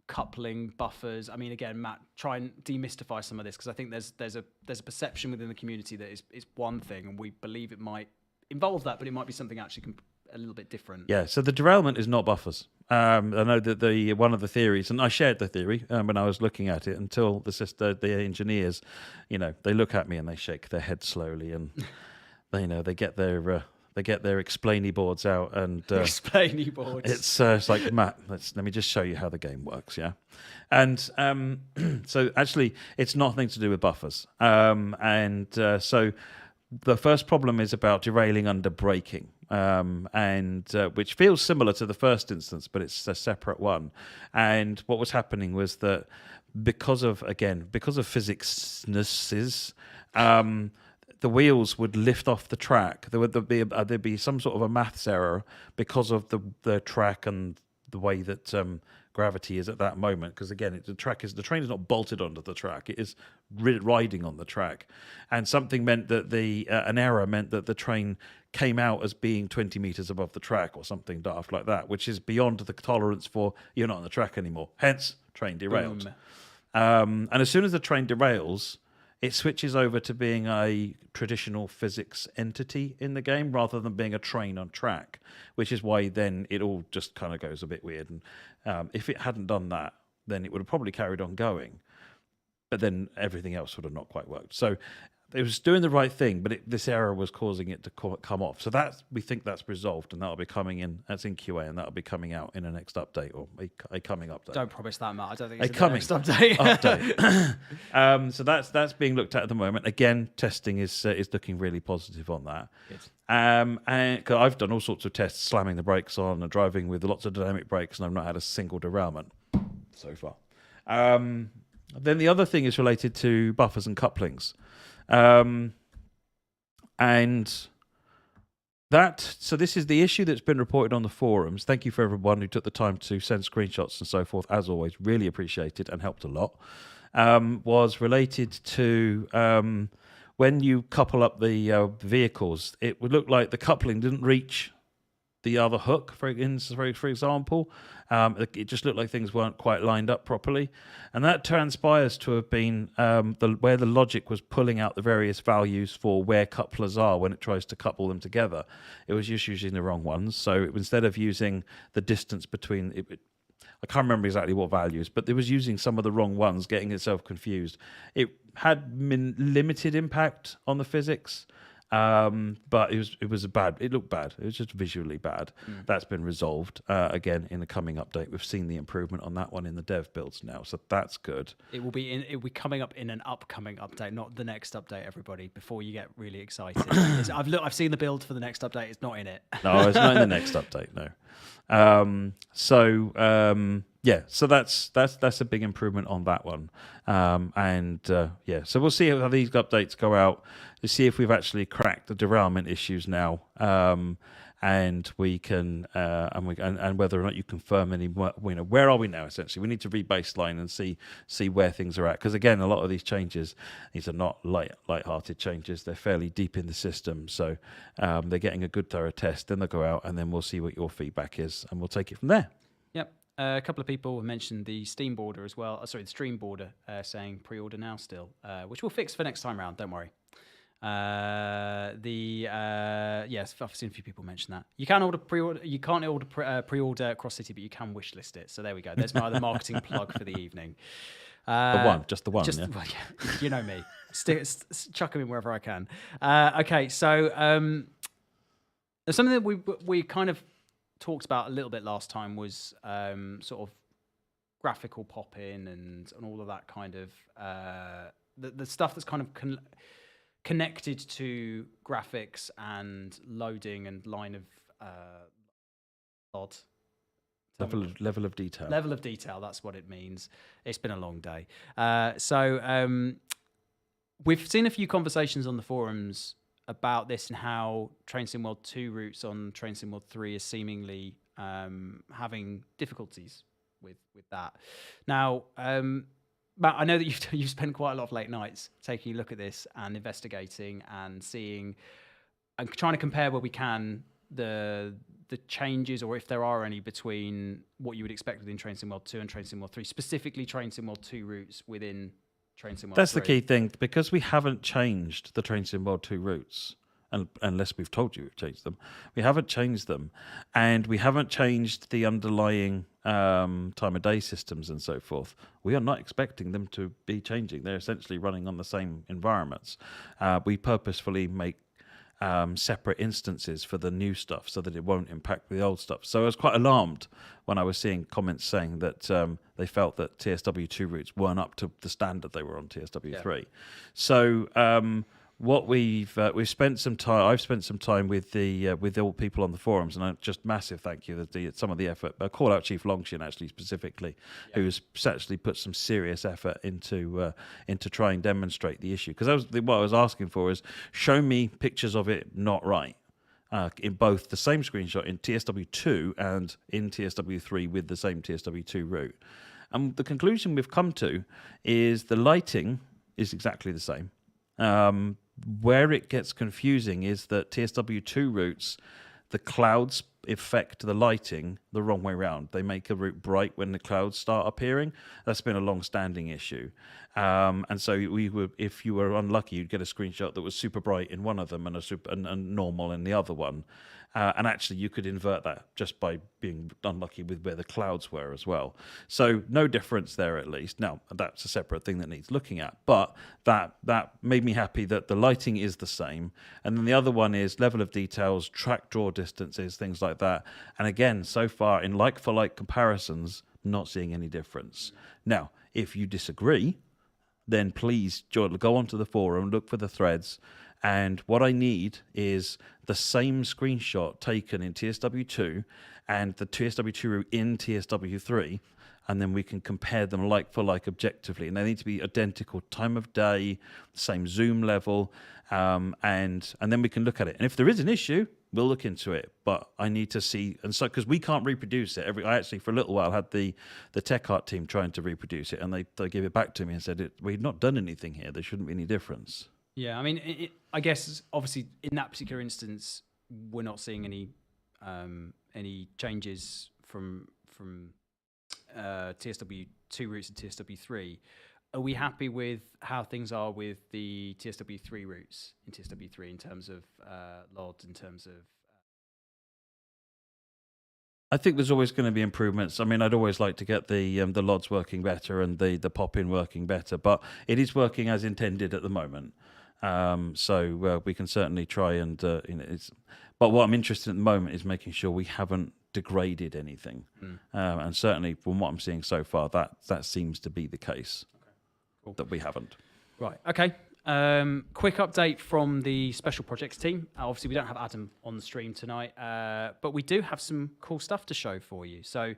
coupling, buffers. I mean, again, Matt, try and demystify some of this, because I think there's a perception within the community that is one thing, and we believe it might involve that, but it might be something actually a little bit different. Yeah, so the derailment is not buffers. I know that one of the theories, and I shared the theory when I was looking at it, until the engineers, they look at me and they shake their head slowly, and they get their explainy boards out, and explainy boards. It's like, Matt, let me just show you how the game works, yeah. And so actually, it's nothing to do with buffers. So the first problem is about derailing under braking, which feels similar to the first instance, but it's a separate one. And what was happening was that because of physicsnesses, the wheels would lift off the track. There'd be some sort of a maths error because of the track and the way that gravity is at that moment. Because again, the train is not bolted onto the track; it is riding on the track, and something meant that an error meant that the train came out as being 20 meters above the track or something daft like that, which is beyond the tolerance for you're not on the track anymore. Hence, train derailed. And as soon as the train derails, it switches over to being a traditional physics entity in the game rather than being a train on track, which is why then it all just kind of goes a bit weird. And if it hadn't done that, then it would have probably carried on going, but then everything else would have not quite worked. So it was doing the right thing, but this error was causing it to come off. So we think that's resolved, and that'll be coming in. That's in QA, and that'll be coming out in a next update, or a coming update. Don't promise that, Matt. I don't think it's the next update. So that's being looked at the moment. Again, testing is looking really positive on that. Good. And 'cause I've done all sorts of tests, slamming the brakes on and driving with lots of dynamic brakes, and I've not had a single derailment so far. Then the other thing is related to buffers and couplings. So this is the issue that's been reported on the forums. Thank you for everyone who took the time to send screenshots and so forth. As always, really appreciated and helped a lot. Was related to when you couple up the vehicles, it would look like the coupling didn't reach the other hook, for example. It just looked like things weren't quite lined up properly. And that transpires to have been where the logic was pulling out the various values for where couplers are when it tries to couple them together. It was just using the wrong ones. So instead of using the distance between... I can't remember exactly what values, but it was using some of the wrong ones, getting itself confused. It had limited impact on the physics, but it was bad. It looked bad. It was just visually bad. That's been resolved again in the coming update. We've seen the improvement on that one in the dev builds now, so that's good. It will be coming up in an upcoming update, not the next update. Everybody, before you get really excited, I've seen the build for the next update. It's not in it. No, it's not in the next update. No. Yeah, so that's a big improvement on that one, so we'll see how these updates go out to see if we've actually cracked the derailment issues now, and we can and whether or not you confirm any more, where are we now? Essentially, we need to re-baseline and see where things are at, because again, a lot of these changes, these are not light-hearted changes; they're fairly deep in the system, so they're getting a good thorough test. Then they'll go out, and then we'll see what your feedback is, and we'll take it from there. Yep. A couple of people mentioned the Steam border as well. The Stream border saying pre-order now still, which we'll fix for next time round. Don't worry. Yes, I've seen a few people mention that. You can order pre-order. You can't order pre-order Cross City, but you can wish list it. So there we go. There's my other marketing plug for the evening. Just the one. Just, yeah. Well, yeah, you know me. Chuck them in wherever I can. Okay, so there's something that we kind of talked about a little bit last time was sort of graphical pop-in and all of that kind of the stuff that's kind of connected to graphics and loading and line of level of detail. Level of detail, that's what it means. It's been a long day. So we've seen a few conversations on the forums about this and how Train Sim World 2 routes on Train Sim World 3 is seemingly having difficulties with that. Now, Matt, I know that you've spent quite a lot of late nights taking a look at this and investigating and seeing and trying to compare where we can the changes, or if there are any, between what you would expect within Train Sim World 2 and Train Sim World 3, specifically Train Sim World 2 routes within Train Sim World 3. That's the key thing, because we haven't changed the Train Sim World 2 routes, unless we've told you we've changed them. We haven't changed them, and we haven't changed the underlying time of day systems and so forth. We are not expecting them to be changing. They're essentially running on the same environments. We purposefully make separate instances for the new stuff so that it won't impact the old stuff. So I was quite alarmed when I was seeing comments saying that they felt that TSW2 routes weren't up to the standard they were on TSW3. Yeah. So what we've spent some time. I've spent some time with all people on the forums, and just massive thank you to some of the effort. I call out Chief Longshin actually specifically, who's actually put some serious effort into try and demonstrate the issue. Because what I was asking for is, show me pictures of it not right. In both the same screenshot in TSW2 and in TSW3 with the same TSW2 route. And the conclusion we've come to is the lighting is exactly the same. Where it gets confusing is that TSW2 routes, the clouds affect the lighting the wrong way around. They make a route bright when the clouds start appearing. That's been a long-standing issue. And so if you were unlucky, you'd get a screenshot that was super bright in one of them and normal in the other one. And actually, you could invert that just by being unlucky with where the clouds were as well. So no difference there, at least. Now, that's a separate thing that needs looking at. But that made me happy that the lighting is the same. And then the other one is level of details, track draw distances, things like that. And again, so far, in like-for-like comparisons, not seeing any difference. Now, if you disagree, then please go onto the forum, look for the threads. And what I need is the same screenshot taken in TSW2 and the TSW2 route in TSW3, and then we can compare them like for like objectively. And they need to be identical time of day, same zoom level, and then we can look at it. And if there is an issue, we'll look into it. But I need to see, and so because we can't reproduce it. I actually for a little while had the tech art team trying to reproduce it, and they gave it back to me and said we've not done anything here. There shouldn't be any difference. Yeah, I mean, I guess obviously in that particular instance, we're not seeing any changes from TSW2 routes to TSW3. Are we happy with how things are with the TSW3 routes in TSW3 in terms of LOD, in terms of? I think there's always going to be improvements. I mean, I'd always like to get the LODs working better and the pop-in working better, but it is working as intended at the moment. So we can certainly try and but what I'm interested in at the moment is making sure we haven't degraded anything, and certainly from what I'm seeing so far, that seems to be the case. Okay. Cool. That we haven't. Right. Okay. Quick update from the special projects team. Obviously, we don't have Adam on the stream tonight, but we do have some cool stuff to show for you. So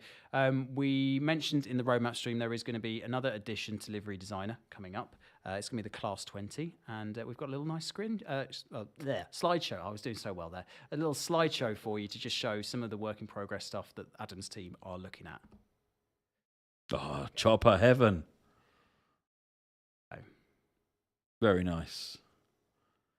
we mentioned in the roadmap stream there is going to be another addition to Livery Designer coming up. It's going to be the Class 20, and we've got a little nice slideshow. I was doing so well there. A little slideshow for you to just show some of the work in progress stuff that Adam's team are looking at. Oh, chopper heaven. Very nice.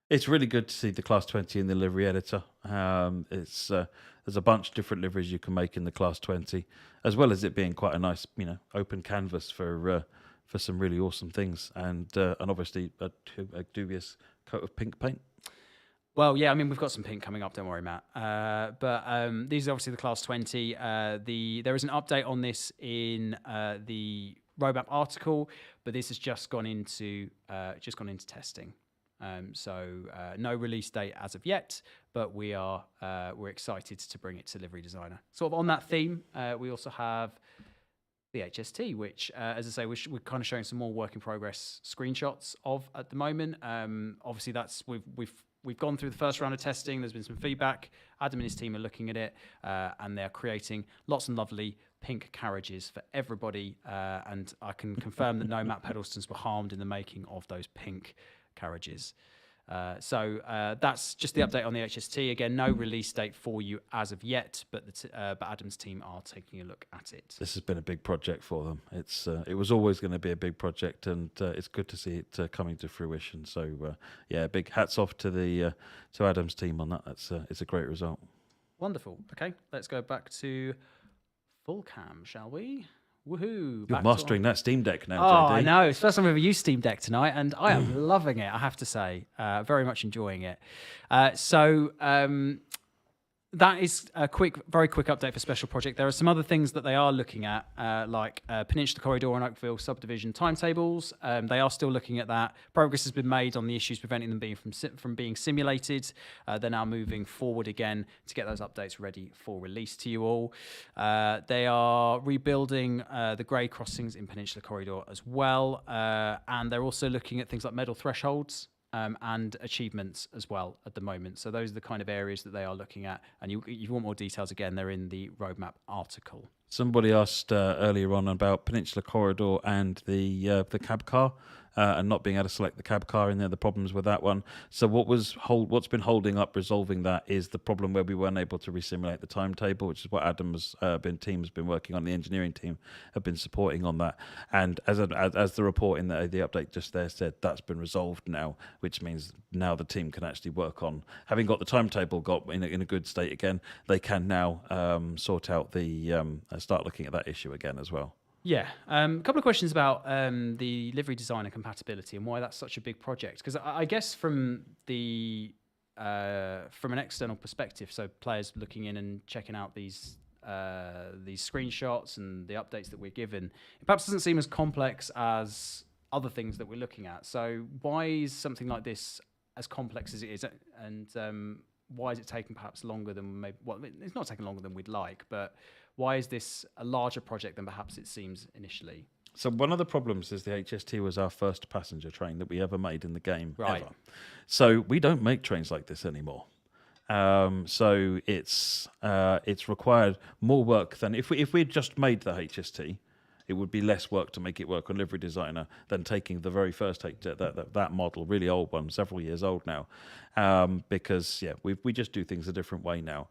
It's really good to see the Class 20 in the livery editor. There's a bunch of different liveries you can make in the Class 20, as well as it being quite a nice, open canvas for some really awesome things, and obviously a dubious coat of pink paint. Well, yeah, I mean, we've got some pink coming up, don't worry, Matt. But these are obviously the Class 20. There is an update on this in the roadmap article, but this has just gone into testing. So no release date as of yet, but we're excited to bring it to Livery Designer. Sort of on that theme, we also have the HST, which, as I say, we're kind of showing some more work in progress screenshots of at the moment. Obviously, we've gone through the first round of testing. There's been some feedback. Adam and his team are looking at it, and they're creating lots of lovely pink carriages for everybody. And I can confirm that no Matt Pedalstons were harmed in the making of those pink carriages. So that's just the update on the HST. Again, no release date for you as of yet, but Adam's team are taking a look at it. This has been a big project for them. It was always going to be a big project, and it's good to see it coming to fruition. So big hats off to Adam's team on that. It's a great result. Wonderful. Okay, let's go back to full cam, shall we? Woohoo! You're mastering that Steam Deck now, Oh, JD. I know. It's the first time I've ever used Steam Deck tonight, and I am loving it, I have to say. Very much enjoying it. That is a very quick update for Special Project. There are some other things that they are looking at, like Peninsula Corridor and Oakville subdivision timetables. They are still looking at that. Progress has been made on the issues preventing them from being simulated. They're now moving forward again to get those updates ready for release to you all. They are rebuilding the grade crossings in Peninsula Corridor as well. And they're also looking at things like medal thresholds. And achievements as well at the moment. So those are the kind of areas that they are looking at. And if you want more details, again, they're in the roadmap article. Somebody asked earlier on about Peninsula Corridor and the cab car and not being able to select the cab car in there, the problems with that one. So what's been holding up resolving that is the problem where we weren't able to resimulate the timetable, which is what Adam's team has been working on. The engineering team have been supporting on that. And as the report in the update just there said, that's been resolved now, which means now the team can actually work on, having got the timetable in a good state again, they can now sort out start looking at that issue again as well. Yeah, a couple of questions about the Livery Designer compatibility and why that's such a big project. Because I guess from an external perspective, so players looking in and checking out these screenshots and the updates that we're given, it perhaps doesn't seem as complex as other things that we're looking at. So why is something like this as complex as it is, and why is it taking perhaps longer than maybe? Well, it's not taking longer than we'd like, but why is this a larger project than perhaps it seems initially? So one of the problems is the HST was our first passenger train that we ever made in the game, ever. So we don't make trains like this anymore. So it's required more work than if we'd just made the HST. It would be less work to make it work on Livery Designer than taking the very first that model, really old one, several years old now, because we just do things a different way now.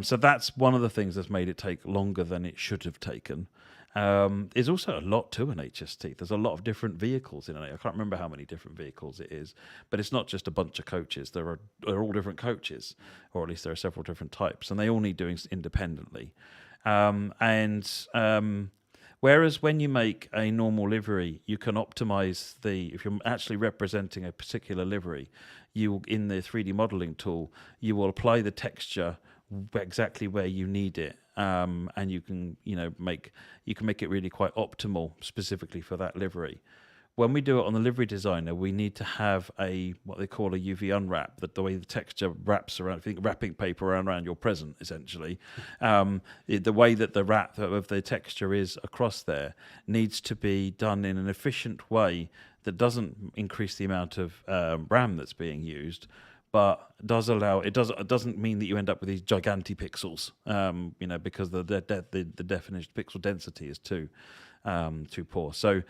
So that's one of the things that's made it take longer than it should have taken. There's also a lot to an HST. There's a lot of different vehicles in it. I can't remember how many different vehicles it is, but it's not just a bunch of coaches. They're all different coaches, or at least there are several different types, and they all need doing independently. Whereas when you make a normal livery, you can optimize if you're actually representing a particular livery, in the 3D modeling tool, you will apply the texture exactly where you need it. And you can make it really quite optimal specifically for that livery. When we do it on the Livery Designer, we need to have what they call a UV unwrap, the way the texture wraps around, I think wrapping paper around your present, essentially. The way that the wrap of the texture is across there needs to be done in an efficient way that doesn't increase the amount of RAM that's being used, but does allow it doesn't mean that you end up with these gigantic pixels, because the definition pixel density is too poor. So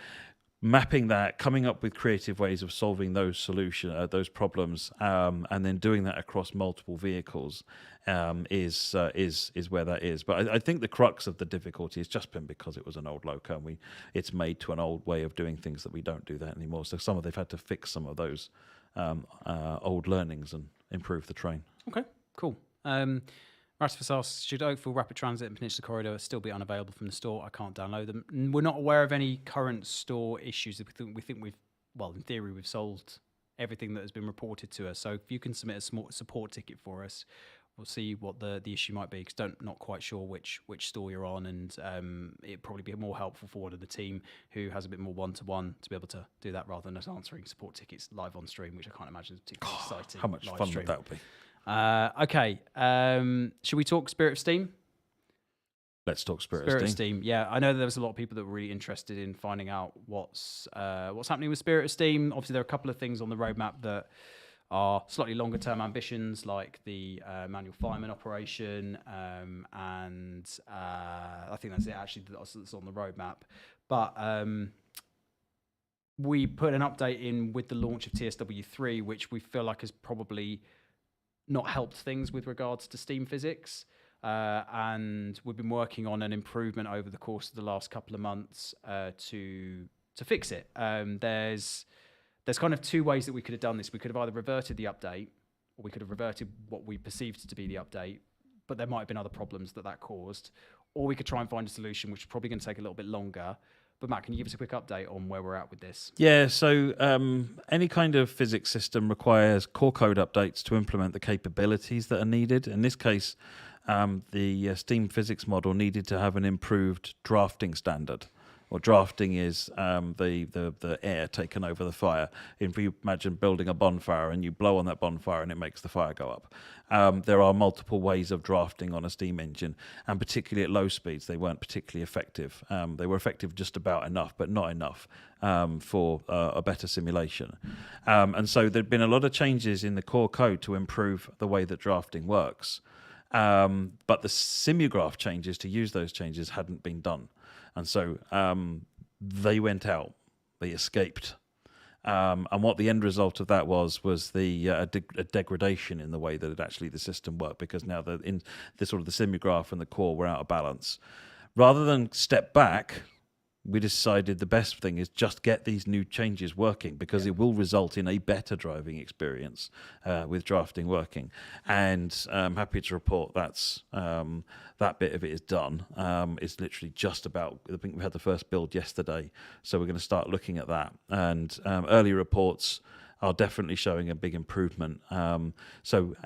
mapping that, coming up with creative ways of solving those problems, and then doing that across multiple vehicles is where that is. But I think the crux of the difficulty has just been because it was an old loco, and it's made to an old way of doing things that we don't do that anymore. So they've had to fix some of those old learnings and improve the train. Okay, cool. Rasmus asks, should Oakville Rapid Transit and Peninsula Corridor still be unavailable from the store? I can't download them. We're not aware of any current store issues. We think in theory, we've solved everything that has been reported to us. So if you can submit a small support ticket for us, we'll see what the issue might be, because not quite sure which store you're on, and it'd probably be more helpful for one of the team who has a bit more one-to-one to be able to do that rather than us answering support tickets live on stream, which I can't imagine is particularly exciting. How much fun would that be? Okay. Should we talk Spirit of Steam? Let's talk Spirit of Steam. Yeah, I know there was a lot of people that were really interested in finding out what's happening with Spirit of Steam. Obviously, there are a couple of things on the roadmap that are slightly longer term ambitions, like the manual fireman operation, and I think that's it actually that's on the roadmap. But we put an update in with the launch of TSW3, which we feel like has probably not helped things with regards to Steam physics. And we've been working on an improvement over the course of the last couple of months to fix it. There's kind of two ways that we could have done this. We could have either reverted the update, or we could have reverted what we perceived to be the update, but there might have been other problems that caused. Or we could try and find a solution, which is probably going to take a little bit longer. But Matt, can you give us a quick update on where we're at with this? Yeah, so any kind of physics system requires core code updates to implement the capabilities that are needed. In this case, the Steam physics model needed to have an improved drafting standard. Or drafting is the air taken over the fire. If you imagine building a bonfire and you blow on that bonfire and it makes the fire go up. There are multiple ways of drafting on a steam engine, and particularly at low speeds, they weren't particularly effective. They were effective just about enough, but not enough for a better simulation. And so there'd been a lot of changes in the core code to improve the way that drafting works. But the simulgraph changes to use those changes hadn't been done. And so they went out, they escaped. And what the end result of that was a degradation in the way that the system worked, because now the simulgraph and the core were out of balance. Rather than step back, we decided the best thing is just get these new changes working, because it will result in a better driving experience with drafting working. And I'm happy to report that bit of it is done. It's literally just about, I think we had the first build yesterday, so we're going to start looking at that. And early reports are definitely showing a big improvement. And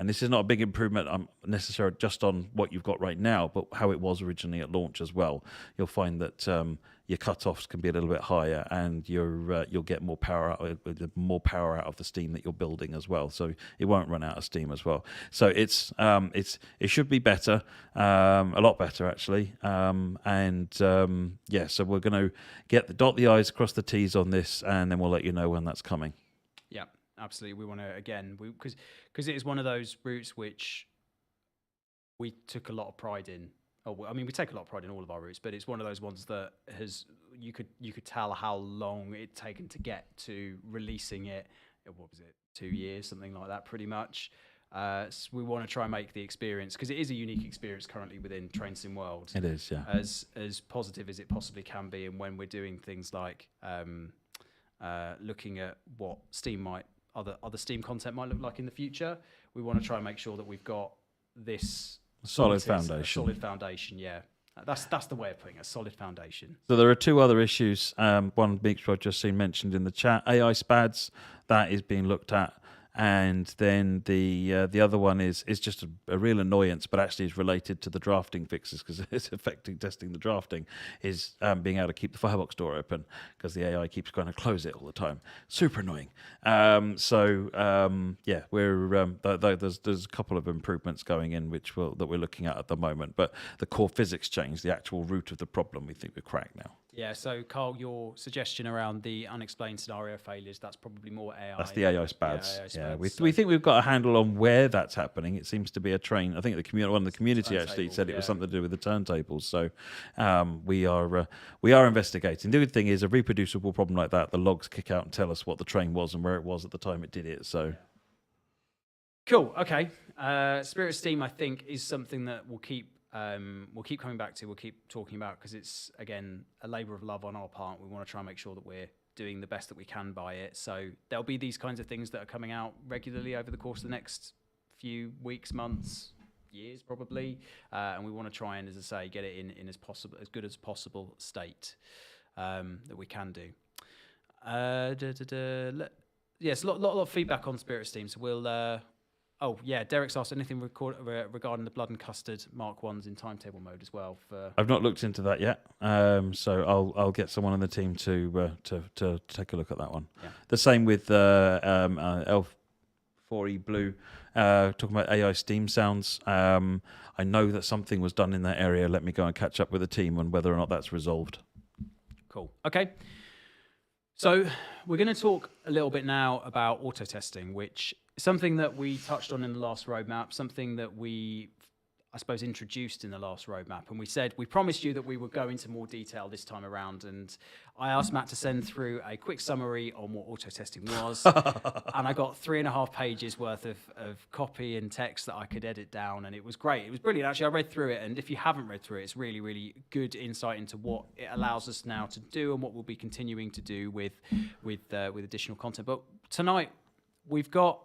this is not a big improvement necessarily just on what you've got right now, but how it was originally at launch as well. You'll find that your cutoffs can be a little bit higher, and you'll get more power out of the steam that you're building as well. So it won't run out of steam as well. So it should be better, a lot better actually. So we're going to dot the I's, cross the T's on this, and then we'll let you know when that's coming. Yeah, absolutely. We want to, because it is one of those routes which we took a lot of pride in. We take a lot of pride in all of our routes, but it's one of those ones that you could tell how long it's taken to get to releasing it. What was it? 2 years, something like that, pretty much. So we want to try and make the experience, because it is a unique experience currently within Train Sim World. It is, yeah. As positive as it possibly can be, and when we're doing things like looking at what other Steam content might look like in the future, we want to try and make sure that we've got this solid foundation. Yeah, that's the way of putting it, a solid foundation. So there are two other issues. One which I've just seen mentioned in the chat, AI SPADs, that is being looked at. And then the other one is just a real annoyance, but actually is related to the drafting fixes, because it's affecting testing the drafting, is being able to keep the firebox door open, because the AI keeps going to close it all the time. Super annoying. There's a couple of improvements going in that we're looking at the moment, but the core physics change, the actual root of the problem, we think we're cracked now. Yeah, so Carl, your suggestion around the unexplained scenario failures, that's probably more AI. That's the AI SPADs. AI Yeah, SPADs, we think we've got a handle on where that's happening. It seems to be a train. I think one of the community actually said it was something to do with the turntables. So we are investigating. The good thing is a reproducible problem like that, the logs kick out and tell us what the train was and where it was at the time it did it. So cool. Okay. Spirit of Steam, I think, is something that we'll keep coming back to. We'll keep talking about because it's, again, a labour of love on our part. We want to try and make sure that we're doing the best that we can by it. So there'll be these kinds of things that are coming out regularly over the course of the next few weeks, months, years, probably. And we want to try and, as I say, get it in as good as possible state that we can do. Yes, a lot of feedback on Spirit of Steam. So we'll. Oh yeah, Derek's asked anything regarding the Blood and Custard Mark 1s in timetable mode as well. I've not looked into that yet, so I'll get someone on the team to take a look at that one. Yeah. The same with Elf 4E Blue, talking about AI Steam sounds. I know that something was done in that area. Let me go and catch up with the team on whether or not that's resolved. Cool. Okay. So we're going to talk a little bit now about auto testing, which is something that we touched on in the last roadmap, something that we, I suppose, introduced in the last roadmap. And we said, we promised you that we would go into more detail this time around. And I asked Matt to send through a quick summary on what auto testing was. And I got 3.5 pages worth of copy and text that I could edit down. And it was great. It was brilliant. Actually, I read through it. And if you haven't read through it, it's really, really good insight into what it allows us now to do and what we'll be continuing to do with additional content. But tonight, we've got...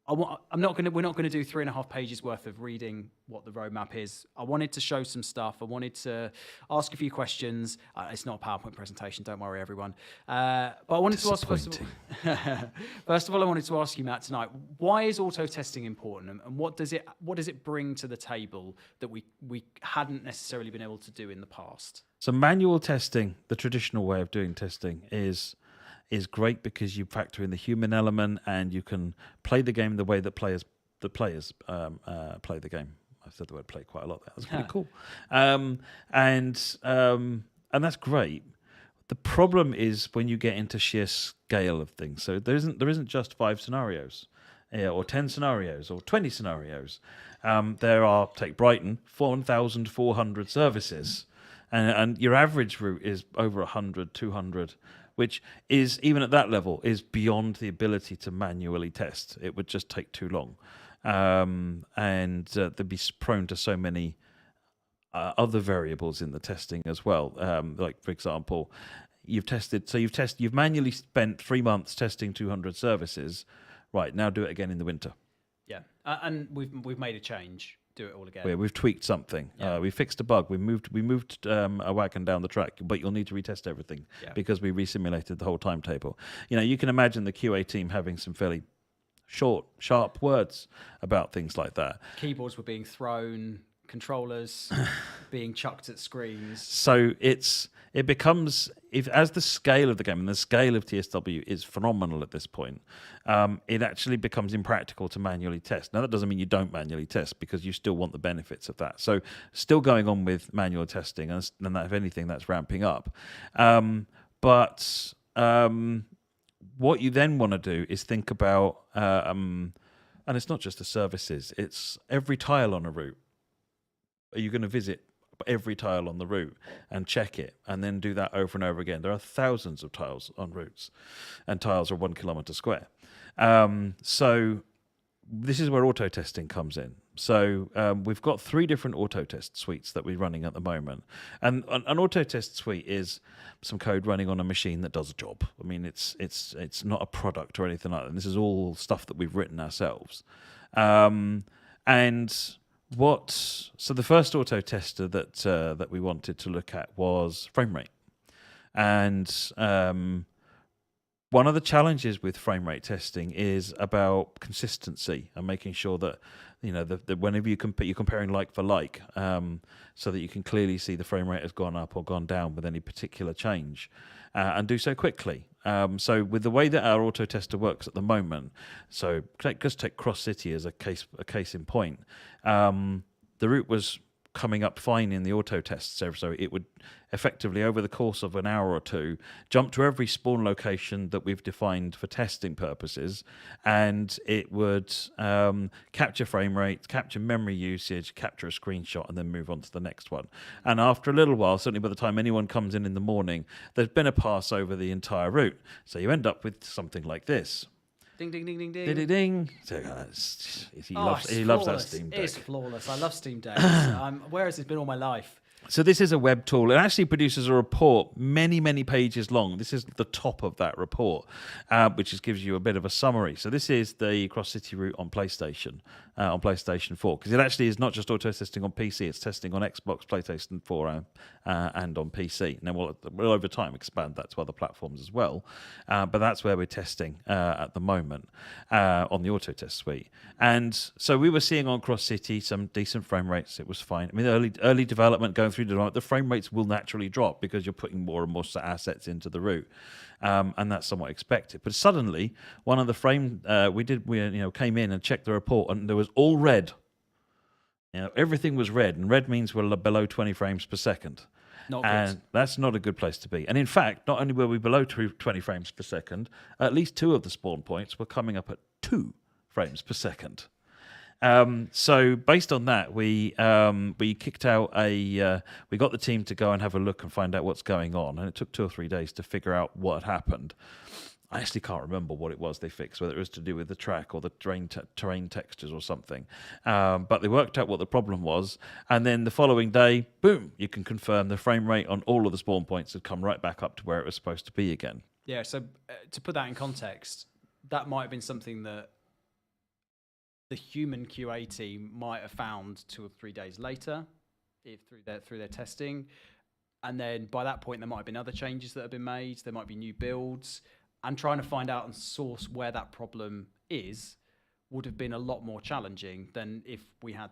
we're not going to do 3.5 pages worth of reading what the roadmap is. I wanted to show some stuff. I wanted to ask a few questions. It's not a PowerPoint presentation, don't worry, everyone. But I wanted to ask first of all, I wanted to ask you, Matt, tonight, why is auto testing important, and what does it bring to the table that we hadn't necessarily been able to do in the past? So manual testing, the traditional way of doing testing, is great because you factor in the human element and you can play the game the way that players play the game. I've said the word play quite a lot there. That's pretty cool. And that's great. The problem is when you get into sheer scale of things. So there isn't just 5 scenarios, or 10 scenarios, or 20 scenarios. There are, take Brighton, 4,400 services, and your average route is over 100, 200. Which is, even at that level, is beyond the ability to manually test. It would just take too long. And they'd be prone to so many other variables in the testing as well. Like, for example, you've manually spent 3 months testing 200 services. Right, now do it again in the winter. Yeah, and we've made a change. Do it all again. Yeah, we've tweaked something. Yeah. We fixed a bug. We moved a wagon down the track, but you'll need to retest everything because we resimulated the whole timetable. You can imagine the QA team having some fairly short, sharp words about things like that. Keyboards were being thrown, controllers being chucked at screens. So it becomes, as the scale of the game and the scale of TSW is phenomenal at this point, it actually becomes impractical to manually test. Now, that doesn't mean you don't manually test because you still want the benefits of that. So still going on with manual testing, and that, if anything, that's ramping up. But what you then want to do is think about, and it's not just the services, it's every tile on a route. Are you going to visit every tile on the route and check it and then do that over and over again? There are thousands of tiles on routes, and tiles are 1 kilometre square. So this is where auto testing comes in. So we've got 3 different auto test suites that we're running at the moment. And an auto test suite is some code running on a machine that does a job. I mean, it's not a product or anything like that. This is all stuff that we've written ourselves. So the first auto tester that we wanted to look at was frame rate. And one of the challenges with frame rate testing is about consistency and making sure that that whenever you're comparing like for like, so that you can clearly see the frame rate has gone up or gone down with any particular change, and do so quickly. So with the way that our auto tester works at the moment, so just take Cross City as a case in point. The route was coming up fine in the auto tests. So it would effectively, over the course of an hour or two, jump to every spawn location that we've defined for testing purposes, and it would capture frame rate, capture memory usage, capture a screenshot, and then move on to the next one. And after a little while, certainly by the time anyone comes in the morning, there's been a pass over the entire route. So you end up with something like this. Ding, ding, ding, ding, ding. Ding, ding, ding. So, he loves that Steam Deck. It's flawless. I love Steam Deck. Where has it been all my life? So this is a web tool. It actually produces a report many, many pages long. This is the top of that report, which just gives you a bit of a summary. So this is the cross-city route on PlayStation 4, because it actually is not just auto testing on PC. It's testing on Xbox, PlayStation 4, and on PC. Now we'll over time expand that to other platforms as well, but that's where we're testing at the moment on the auto test suite. And so we were seeing on cross-city some decent frame rates. It was fine. I mean, early development going through development, the frame rates will naturally drop because you're putting more and more assets into the route, and that's somewhat expected. But suddenly, one of the we came in and checked the report, and there was all red. Everything was red, and red means we're below 20 frames per second. Not and good. That's not a good place to be. And in fact, not only were we below 20 frames per second, at least 2 of the spawn points were coming up at 2 frames per second. So based on that, we kicked out we got the team to go and have a look and find out what's going on, and it took 2 or 3 days to figure out what had happened. I actually can't remember what it was they fixed, whether it was to do with the track or the terrain textures or something. But they worked out what the problem was, and then the following day, boom, you can confirm the frame rate on all of the spawn points had come right back up to where it was supposed to be again. Yeah, so to put that in context, that might have been something that the human QA team might have found 2 or 3 days later, through their testing, and then by that point there might have been other changes that have been made. There might be new builds, and trying to find out and source where that problem is would have been a lot more challenging than if we had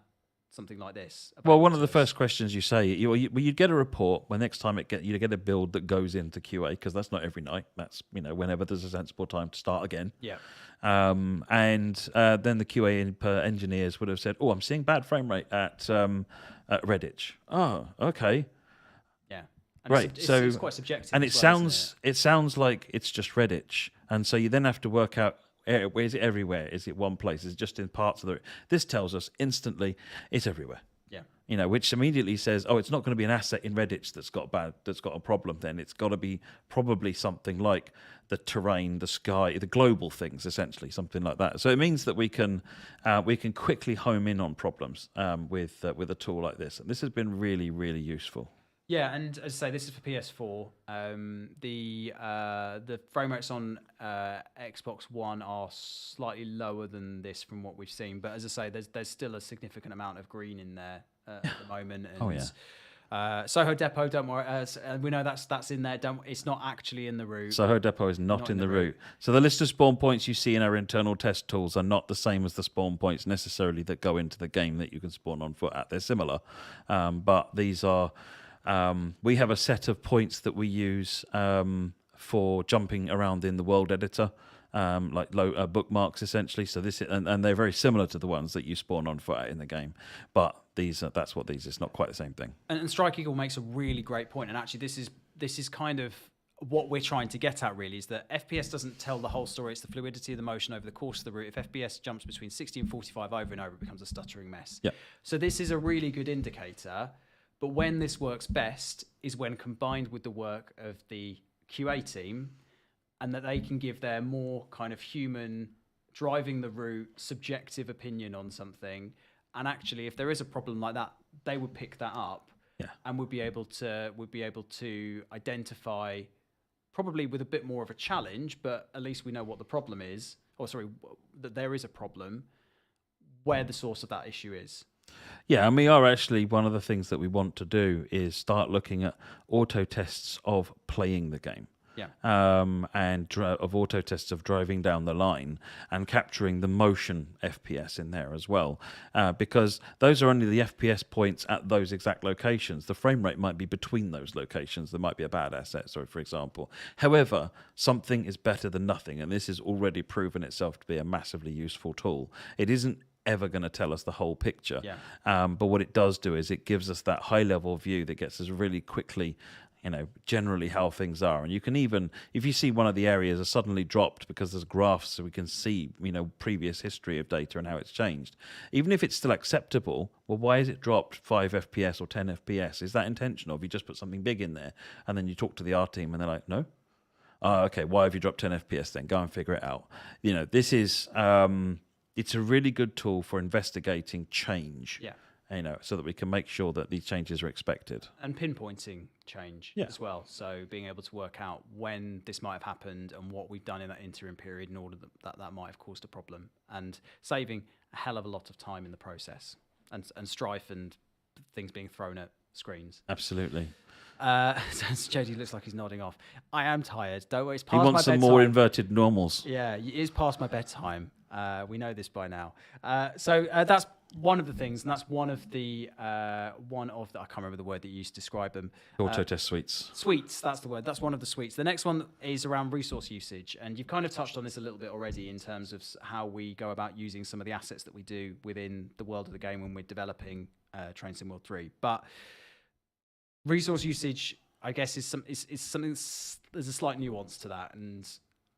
something like this. Well, one of the first questions you say, you'd get a report when next time you get a build that goes into QA, because that's not every night. That's whenever there's a sensible time to start again. Yeah. And then the QA engineers would have said, "Oh, I'm seeing bad frame rate at Redditch." Oh, okay. Yeah. And right. It's quite subjective. And it sounds like it's just Redditch, and so you then have to work out. Where is it everywhere? Is it one place? Is it just in parts of the... This tells us instantly it's everywhere. Yeah. Which immediately says, oh, it's not going to be an asset in Redditch that's got a problem then. It's got to be probably something like the terrain, the sky, the global things, essentially, something like that. So it means that we can quickly home in on problems with a tool like this. And this has been really, really useful. Yeah, and as I say, this is for PS4. The frame rates on Xbox One are slightly lower than this from what we've seen, but as I say, there's still a significant amount of green in there at the moment. And, oh yeah. Soho Depot, don't worry. We know that's in there. It's not actually in the route. Soho Depot is not in the route. So the list of spawn points you see in our internal test tools are not the same as the spawn points necessarily that go into the game that you can spawn on foot at. They're similar, but these are. We have a set of points that we use for jumping around in the world editor, like bookmarks essentially. So and they're very similar to the ones that you spawn on foot in the game. But that's what these. It's not quite the same thing. And Strike Eagle makes a really great point. And actually, this is kind of what we're trying to get at. Really, is that FPS doesn't tell the whole story. It's the fluidity of the motion over the course of the route. If FPS jumps between 60 and 45 over and over, it becomes a stuttering mess. Yeah. So this is a really good indicator. But when this works best is when combined with the work of the QA team, and that they can give their more kind of human, driving the route, subjective opinion on something. And actually, if there is a problem like that, they would pick that up, and would be able to identify, probably with a bit more of a challenge, but at least we know what the problem is. That there is a problem, where the source of that issue is. Yeah, and we are actually, one of the things that we want to do is start looking at auto tests of playing the game. Yeah. Of auto tests of driving down the line and capturing the motion FPS in there as well, because those are only the FPS points at those exact locations. The frame rate might be between those locations. There might be a bad asset, for example. However, something is better than nothing, and this has already proven itself to be a massively useful tool. It isn't ever going to tell us the whole picture. Yeah. But what it does do is it gives us that high level view that gets us really quickly, generally how things are. And you can even, if you see one of the areas are suddenly dropped because there's graphs, so we can see, previous history of data and how it's changed. Even if it's still acceptable, well, why is it dropped 5 FPS or 10 FPS? Is that intentional? Have you just put something big in there? And then you talk to the R team and they're like, no. Okay, why have you dropped 10 FPS then? Go and figure it out. This is, it's a really good tool for investigating change. Yeah. So that we can make sure that these changes are expected. And pinpointing change as well. So being able to work out when this might have happened and what we've done in that interim period in order that might have caused a problem, and saving a hell of a lot of time in the process and strife and things being thrown at screens. Absolutely. Jody looks like he's nodding off. I am tired. Don't worry, it's past my bedtime. He wants some more inverted normals. Yeah, it is past my bedtime. We know this by now. So that's one of the things, and that's one of the I can't remember the word that you used to describe them. Auto test suites. Suites, that's the word. That's one of the suites. The next one is around resource usage, and you've kind of touched on this a little bit already in terms of how we go about using some of the assets that we do within the world of the game when we're developing Train Sim World 3. But resource usage, I guess, is something. There's a slight nuance to that, and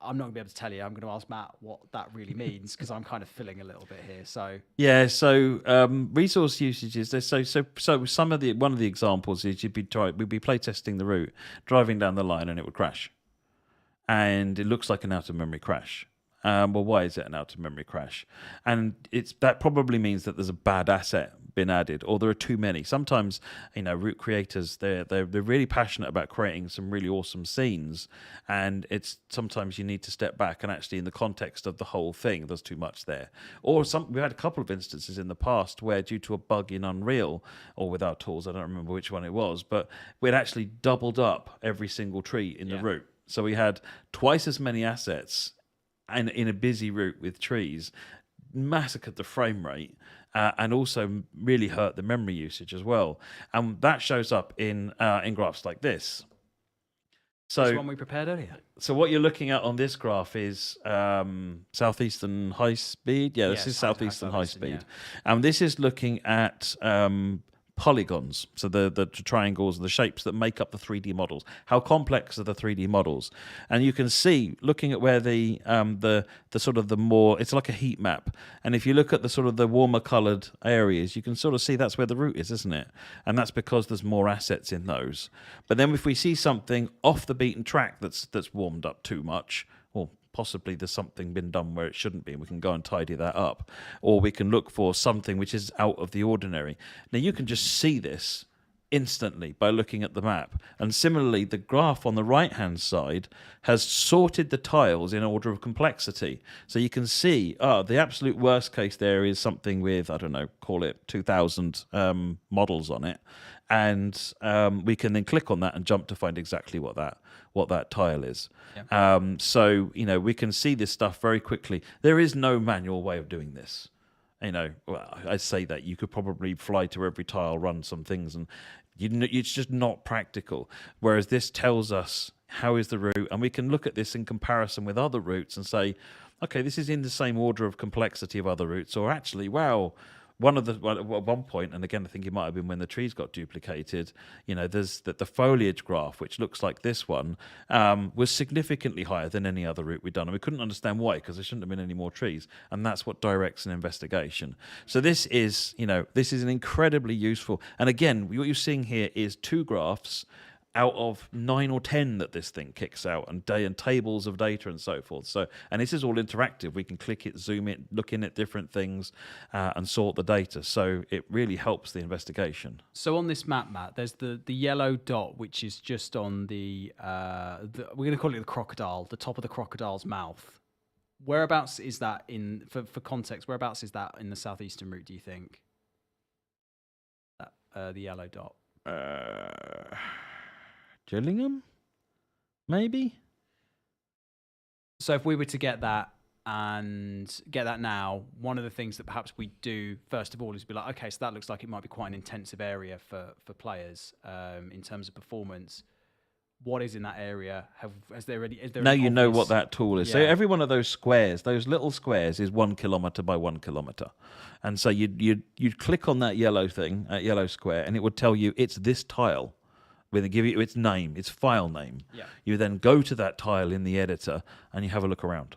I'm not going to be able to tell you. I'm going to ask Matt what that really means because I'm kind of filling a little bit here. So yeah, resource usage is so some of one of the examples is we'd be play testing the route, driving down the line, and it would crash, and it looks like an out of memory crash. Well, why is it an out of memory crash? And that probably means that there's a bad asset been added, or there are too many. Sometimes, route creators they're really passionate about creating some really awesome scenes, and it's sometimes you need to step back and actually, in the context of the whole thing, there's too much there. Or we had a couple of instances in the past where, due to a bug in Unreal or with our tools, I don't remember which one it was, but we'd actually doubled up every single tree in the route. So we had twice as many assets. And in a busy route with trees, massacred the frame rate and also really hurt the memory usage as well. And that shows up in graphs like this. So this one we prepared earlier. So what you're looking at on this graph is southeastern high speed. Yeah, this is southeastern high speed. And this is looking at polygons, so the triangles and the shapes that make up the 3D models. How complex are the 3D models? And you can see, looking at where the sort of the more, it's like a heat map. And if you look at the sort of the warmer coloured areas, you can sort of see that's where the route is, isn't it? And that's because there's more assets in those. But then if we see something off the beaten track that's warmed up too much, or possibly there's something been done where it shouldn't be, and we can go and tidy that up. Or we can look for something which is out of the ordinary. Now, you can just see this instantly by looking at the map. And similarly, the graph on the right-hand side has sorted the tiles in order of complexity. So you can see, the absolute worst case there is something with, I don't know, call it 2,000 models on it. And we can then click on that and jump to find exactly what that tile is. Yeah. So we can see this stuff very quickly. There is no manual way of doing this. Well, I say that you could probably fly to every tile, run some things, and it's just not practical. Whereas this tells us how is the route, and we can look at this in comparison with other routes and say, okay, this is in the same order of complexity of other routes, or actually, wow. At one point, and again, I think it might have been when the trees got duplicated, there's the foliage graph, which looks like this one, was significantly higher than any other route we'd done. And we couldn't understand why, because there shouldn't have been any more trees. And that's what directs an investigation. So this is an incredibly useful. And again, what you're seeing here is 2 graphs out of 9 or 10 that this thing kicks out, and tables of data and so forth. So, and this is all interactive. We can click it, zoom it, look in at different things, and sort the data. So it really helps the investigation. So on this map, Matt, there's the yellow dot, which is just on we're going to call it the crocodile, the top of the crocodile's mouth. Whereabouts is that for context? Whereabouts is that in the southeastern route, do you think? The yellow dot. Gillingham? Maybe? So if we were to get that now, one of the things that perhaps we do first of all is be like, okay, so that looks like it might be quite an intensive area for players in terms of performance. what is in that area? Is there now an you know obvious- what that tool is. So Yeah. every one of those squares, those little squares, is 1 kilometer by 1 kilometer, and so you'd click on that yellow thing, yellow square, and it would tell you it's this tile. With give you its name, its file name. Yeah. You then go to that tile in the editor and you have a look around.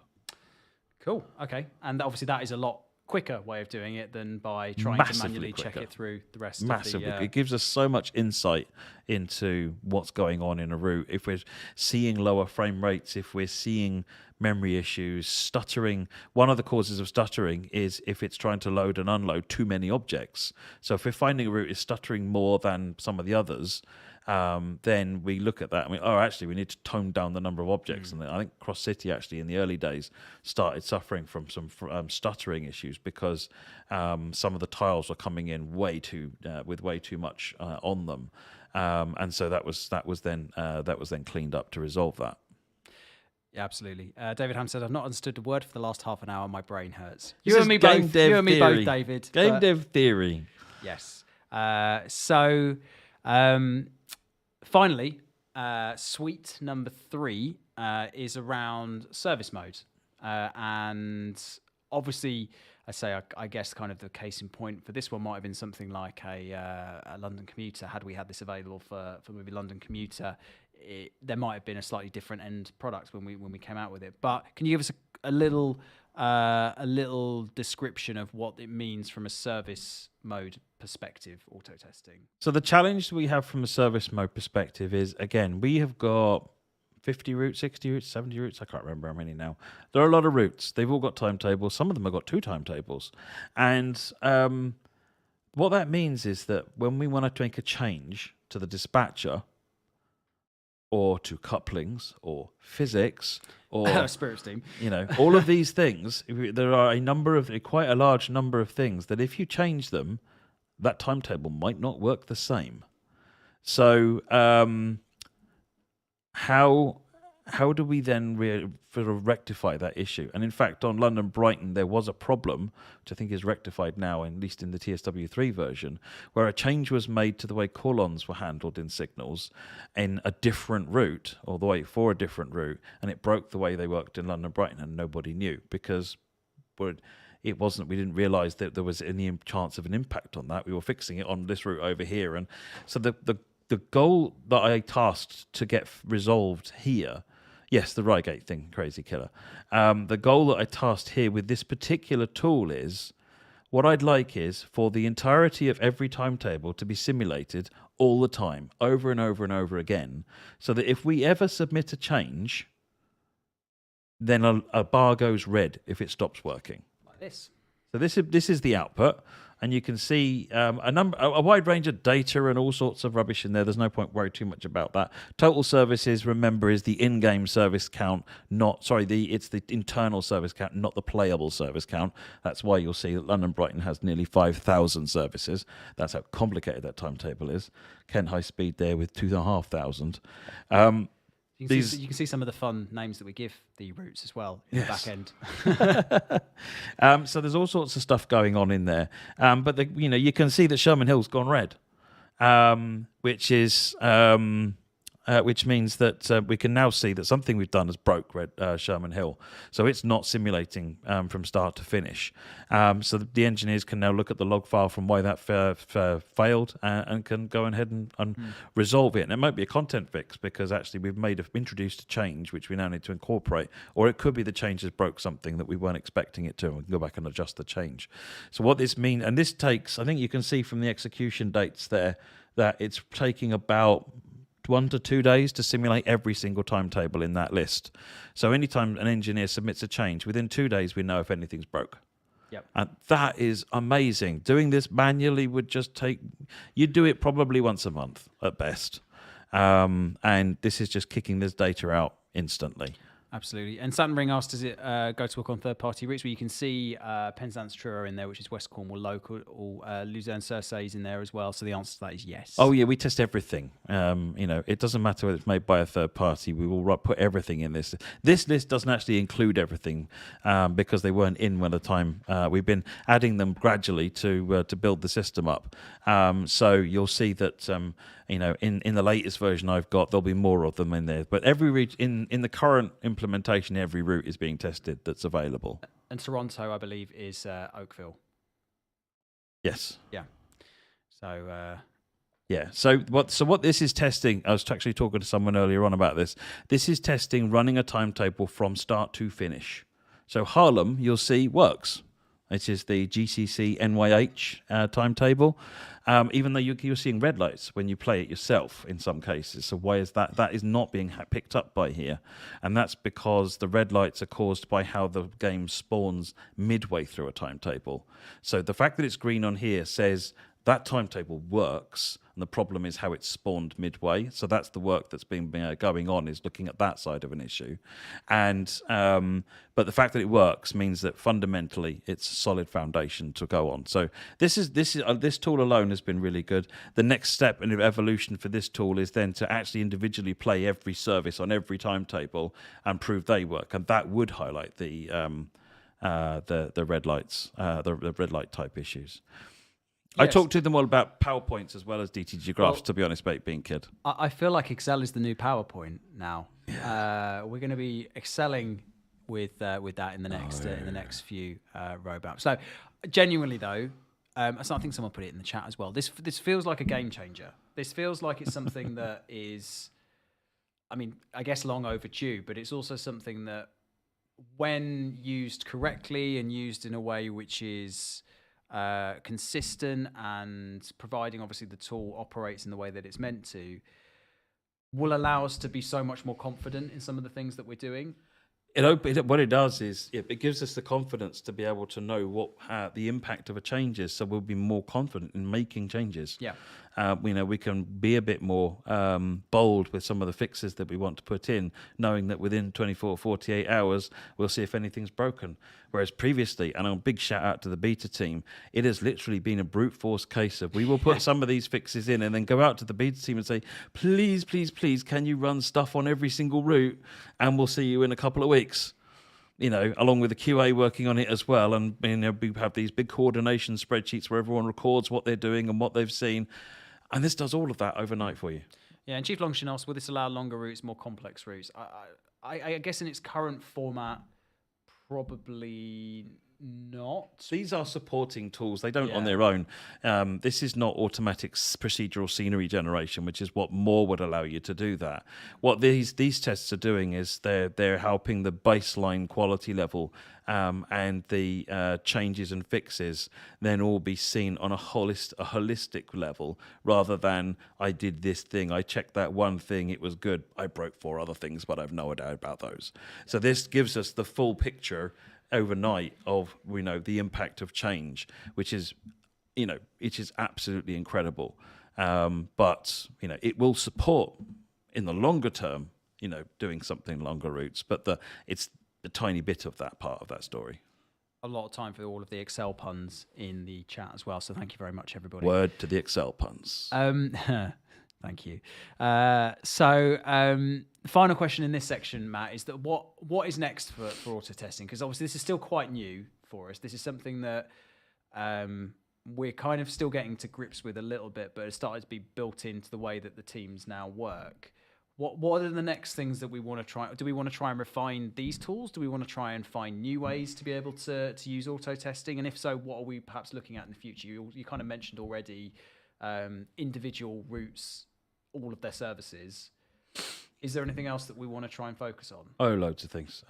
Cool. Okay. And obviously that is a lot quicker way of doing it than by trying to Massively manually check quicker. it through the rest Massively. of the... It gives us so much insight into what's going on in a route. If we're seeing lower frame rates, if we're seeing memory issues, stuttering. One of the causes of stuttering is if it's trying to load and unload too many objects. So if we're finding a route is stuttering more than some of the others, then we look at that and actually we need to tone down the number of objects. And I think Cross City actually in the early days started suffering from some stuttering issues because some of the tiles were coming in with way too much on them, and so that was then cleaned up to resolve that. Yeah, absolutely. David Ham said, "I've not understood a word for the last half an hour. My brain hurts." This You is and me game both. dev You and me theory. both, David. Game but- dev theory. Yes. Finally, suite number 3 is around service mode. And obviously, I guess kind of the case in point for this one might have been something like a London Commuter. Had we had this available for maybe London Commuter, there might have been a slightly different end product when we came out with it. But can you give us a little description of what it means from a service mode perspective, auto testing? So the challenge we have from a service mode perspective is, again, we have got 50 routes, 60 routes, 70 routes. I can't remember how many now. There are a lot of routes. They've all got timetables. Some of them have got 2 timetables. And what that means is that when we want to make a change to the dispatcher or to couplings or physics or Spirit Steam. all of these things, there are quite a large number of things that if you change them, that timetable might not work the same. So how do we then sort of rectify that issue? And in fact, on London Brighton, there was a problem, which I think is rectified now, at least in the TSW3 version, where a change was made to the way call-ons were handled in signals in a different route, or the way for a different route, and it broke the way they worked in London Brighton, and nobody knew because it wasn't. We didn't realise that there was any chance of an impact on that. We were fixing it on this route over here, and so the goal that I tasked to get resolved here. Yes, the Reigate thing, crazy killer. The goal that I tasked here with this particular tool is, what I'd like is for the entirety of every timetable to be simulated all the time, over and over and over again, so that if we ever submit a change, then a bar goes red if it stops working. Like this. So this is the output. And you can see a wide range of data and all sorts of rubbish in there. There's no point worrying too much about that. Total services, remember, is the in-game service count, it's the internal service count, not the playable service count. That's why you'll see that London Brighton has nearly 5,000 services. That's how complicated that timetable is. Kent High Speed there with 2,500. You can see some of the fun names that we give the routes as well in the back end. So there's all sorts of stuff going on in there, but you can see that Sherman Hill's gone red, which means that we can now see that something we've done has broke Sherman Hill. So it's not simulating from start to finish. So the engineers can now look at the log file from why that failed and can go ahead and resolve it. And it might be a content fix because actually we've introduced a change which we now need to incorporate, or it could be the change has broke something that we weren't expecting it to, and we can go back and adjust the change. So what this means, and this takes, I think you can see from the execution dates there, that it's taking about 1 to 2 days to simulate every single timetable in that list. So anytime an engineer submits a change, within 2 days we know if anything's broke. Yep. And that is amazing. Doing this manually would just you'd do it probably once a month at best. And this is just kicking this data out instantly. absolutely. And Saturn Ring asked, does it go to work on third-party routes? Where you can see Penzance Truro in there, which is West Cornwall local, or Luzerne Circe in there as well. So the answer to that is yes. Oh yeah, we test everything. It doesn't matter whether it's made by a third party. We will put everything in this. This list doesn't actually include everything because they weren't in when the time. We've been adding them gradually to build the system up. So you'll see that in the latest version I've got, there'll be more of them in there. But every route in the current implementation, every route is being tested that's available. And Toronto, I believe, is Oakville. Yes. Yeah. So. Yeah. So what this is testing, I was actually talking to someone earlier on about this. This is testing running a timetable from start to finish. So Harlem, you'll see, works. It is the GCC NYH timetable, even though you're seeing red lights when you play it yourself in some cases. So why is that? That is not being picked up by here. And that's because the red lights are caused by how the game spawns midway through a timetable. So the fact that it's green on here says that timetable works, and the problem is how it's spawned midway. So that's the work that's been going on, is looking at that side of an issue. And but the fact that it works means that fundamentally it's a solid foundation to go on. So this tool alone has been really good. The next step in evolution for this tool is then to actually individually play every service on every timetable and prove they work, and that would highlight the red lights, the red light type issues. Yes. I talked to them all about PowerPoints as well as DTG graphs, to be honest, mate, being kid. I feel like Excel is the new PowerPoint now. Yeah. We're going to be excelling with that in the next few roadmaps. So, genuinely though, I think someone put it in the chat as well. This feels like a game changer. This feels like it's something that is, I guess long overdue, but it's also something that, when used correctly and used in a way which is consistent and providing obviously the tool operates in the way that it's meant to, will allow us to be so much more confident in some of the things that we're doing. What it does is it gives us the confidence to be able to know what the impact of a change is, so we'll be more confident in making changes. Yeah. We can be a bit more bold with some of the fixes that we want to put in, knowing that within 24, 48 hours, we'll see if anything's broken. Whereas previously, and a big shout out to the beta team, it has literally been a brute force case of we will put some of these fixes in and then go out to the beta team and say, please, please, please, can you run stuff on every single route? And we'll see you in a couple of weeks. Along with the QA working on it as well. And we have these big coordination spreadsheets where everyone records what they're doing and what they've seen. And this does all of that overnight for you. Yeah, and Chief Longshin asked, will this allow longer routes, more complex routes? I guess in its current format, probably not. These are supporting tools. They don't on their own. This is not automatic procedural scenery generation, which is what more would allow you to do that. What these tests are doing is they're helping the baseline quality level and the changes and fixes then all be seen on a holistic level, rather than I did this thing, I checked that one thing, it was good, I broke 4 other things, but I've no idea about those. So this gives us the full picture overnight of the impact of change, which is it is absolutely incredible. But it will support in the longer term doing something longer routes, but it's a tiny bit of that part of that story. A lot of time for all of the Excel puns in the chat as well, so thank you very much, everybody. Word to the Excel puns. Thank you. Final question in this section, Matt, is that what is next for auto testing? Because obviously this is still quite new for us. This is something that we're kind of still getting to grips with a little bit, but it's started to be built into the way that the teams now work. What are the next things that we want to try? Do we want to try and refine these tools? Do we want to try and find new ways to be able to use auto testing? And if so, what are we perhaps looking at in the future? You kind of mentioned already individual routes, all of their services. Is there anything else that we want to try and focus on? Oh, loads of things.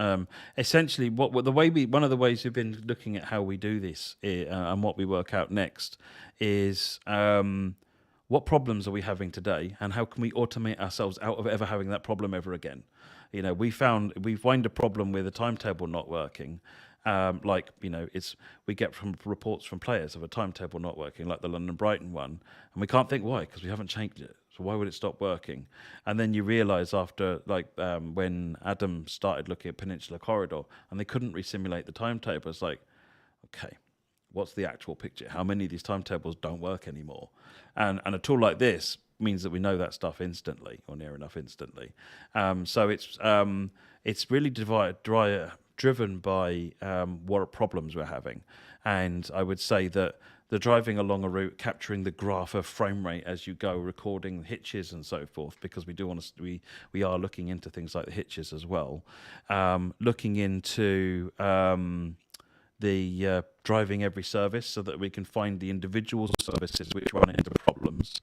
Essentially, one of the ways we've been looking at how we do this and what we work out next is what problems are we having today, and how can we automate ourselves out of ever having that problem ever again? We find a problem with a timetable not working. We get from reports from players of a timetable not working, like the London Brighton one, and we can't think why, because we haven't changed it So why would it stop working? And then you realise after, like, when Adam started looking at Peninsula Corridor and they couldn't resimulate the timetable, it's like, okay, what's the actual picture? How many of these timetables don't work anymore? And a tool like this means that we know that stuff instantly, or near enough instantly. So it's really driven by what problems we're having. And I would say that the driving along a route, capturing the graph of frame rate as you go, recording hitches and so forth, because we do want to, we are looking into things like the hitches as well, looking into the driving every service so that we can find the individual services which run into problems.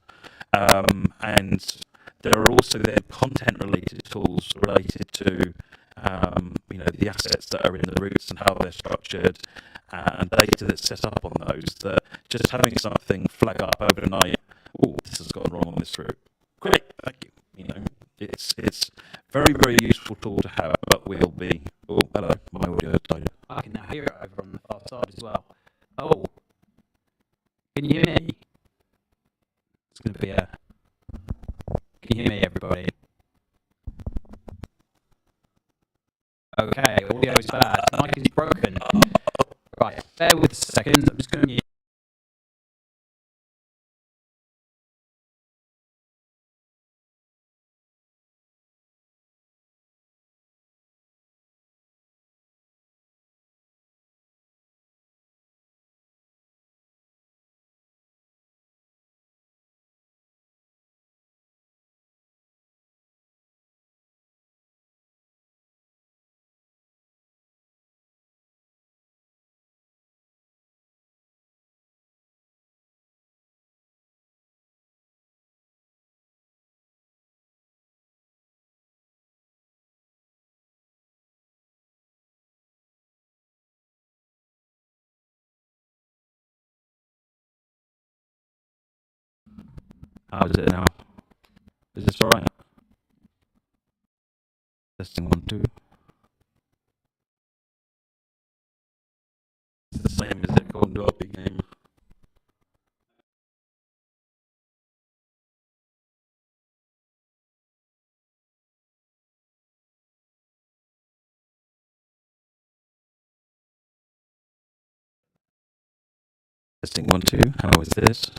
And there are also content-related tools related to the assets that are in the routes and how they're structured, and data that's set up on those. That just having something flag up overnight, oh, this has gone wrong on this route. Great, thank you. It's very, very useful tool to have, but we'll be. Oh, hello, my audio died. I can now hear it over on the far side as well. Oh, can you hear me? It's going to be a. Can you hear me, everybody? Okay, audio is bad. The mic is broken. Right, bear with us a second. I'm just going to. How is it now? Is this alright? Testing 1, 2. It's the same as it according to our big name. Testing 1, 2. How is this?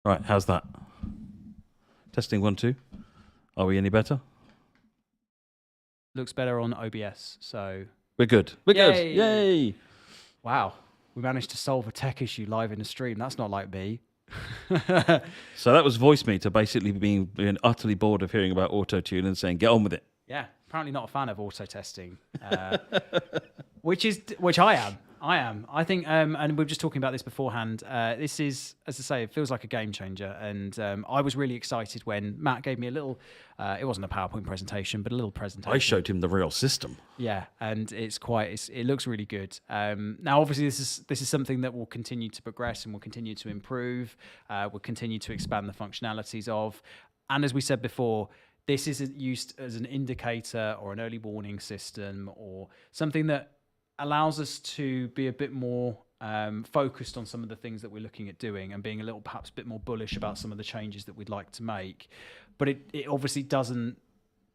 Right, how's that? Testing 1, 2. Are we any better? Looks better on OBS, so. We're good. We're Yay. good. Yay! Wow, we managed to solve a tech issue live in the stream. That's not like me. So that was voice meter basically being utterly bored of hearing about auto-tune and saying, get on with it. Yeah, apparently not a fan of auto testing, which I am. I think, and we were just talking about this beforehand. This is, as I say, it feels like a game changer. And I was really excited when Matt gave me a little. It wasn't a PowerPoint presentation, but a little presentation. I showed him the real system. Yeah, and it looks really good. Now, obviously, this is something that will continue to progress and will continue to improve. We'll continue to expand the functionalities of, and as we said before, this isn't used as an indicator or an early warning system or something that allows us to be a bit more focused on some of the things that we're looking at doing and being perhaps a bit more bullish about some of the changes that we'd like to make. But it obviously doesn't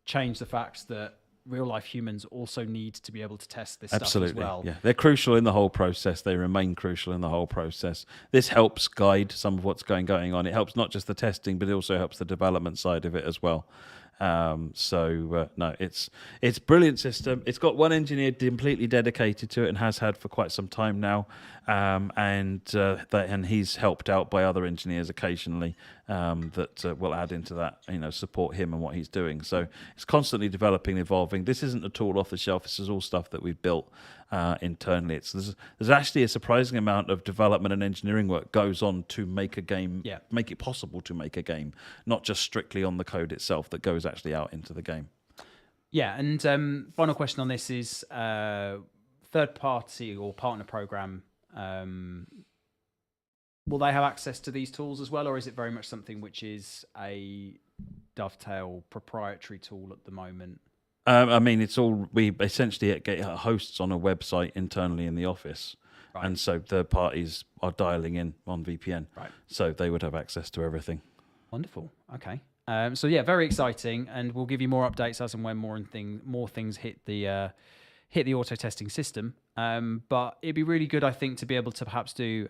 change the fact that real life humans also need to be able to test this stuff as well. Yeah, they're crucial in the whole process. They remain crucial in the whole process. This helps guide some of what's going on. It helps not just the testing, but it also helps the development side of it as well. No, it's a brilliant system. It's got one engineer completely dedicated to it and has had for quite some time now, and he's helped out by other engineers occasionally that will add into that, support him and what he's doing. So it's constantly developing, evolving. This isn't a tool off the shelf. This is all stuff that we've built internally. There's actually a surprising amount of development and engineering work goes on to make a game, make it possible to make a game, not just strictly on the code itself that goes actually out into the game. Yeah, and final question on this is third-party or partner program. Will they have access to these tools as well, or is it very much something which is a Dovetail proprietary tool at the moment? I mean, we essentially get hosts on a website internally in the office, right. And so third parties are dialing in on VPN, right. So they would have access to everything. Wonderful. Okay. So yeah, very exciting, and we'll give you more updates as and when more things hit the auto testing system. But it'd be really good, I think, to be able to perhaps do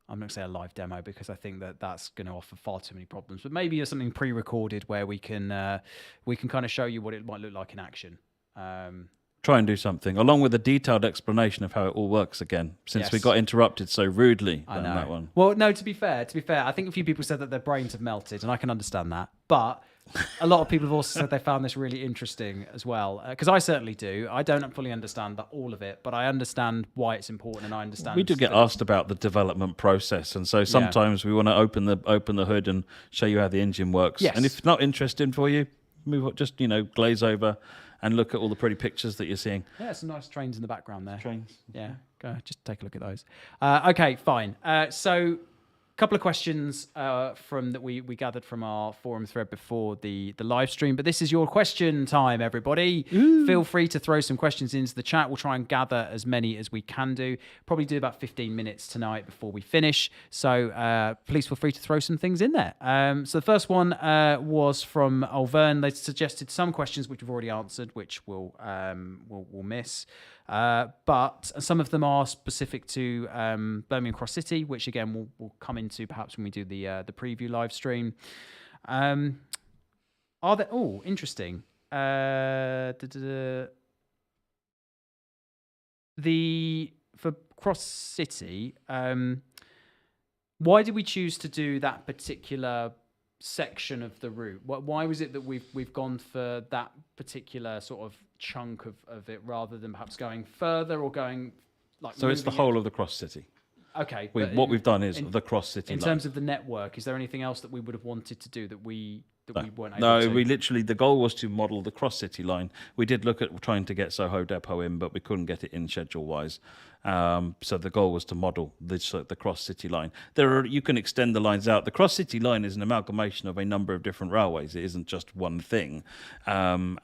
I'm not going to say a live demo because I think that's going to offer far too many problems. But maybe something pre-recorded where we can kind of show you what it might look like in action. Try and do something along with a detailed explanation of how it all works again, since we got interrupted so rudely on that one. Well, no, to be fair, I think a few people said that their brains have melted, and I can understand that. But a lot of people have also said they found this really interesting as well, because I certainly do. I don't fully understand all of it, but I understand why it's important, and I understand. We do get asked about the development process, and so sometimes we want to open the hood and show you how the engine works. Yes. And if it's not interesting for you, move on, just glaze over and look at all the pretty pictures that you're seeing. Yeah, some nice trains in the background there. Trains. Yeah, go just take a look at those. Okay, fine. So a couple of questions that we gathered from our forum thread before the live stream, but this is your question time, everybody. Ooh. Feel free to throw some questions into the chat. We'll try and gather as many as we can do. Probably do about 15 minutes tonight before we finish. So please feel free to throw some things in there. So the first one was from Alvern. They suggested some questions which we've already answered, which we'll miss. But some of them are specific to Birmingham Cross City, which again we'll come into perhaps when we do the preview live stream. Are there? Oh, interesting. For Cross City, why did we choose to do that particular section of the route? Why was it that we've gone for that particular sort of chunk of it rather than perhaps going further or going like? So it's the whole of the Cross City. Okay. What we've done is the Cross City. In terms of the network, is there anything else that we would have wanted to do that we weren't able to? No, we literally, the goal was to model the Cross City line. We did look at trying to get Soho Depot in, but we couldn't get it in schedule-wise. So the goal was to model the Cross City line. You can extend the lines out. The Cross City line is an amalgamation of a number of different railways. It isn't just one thing. So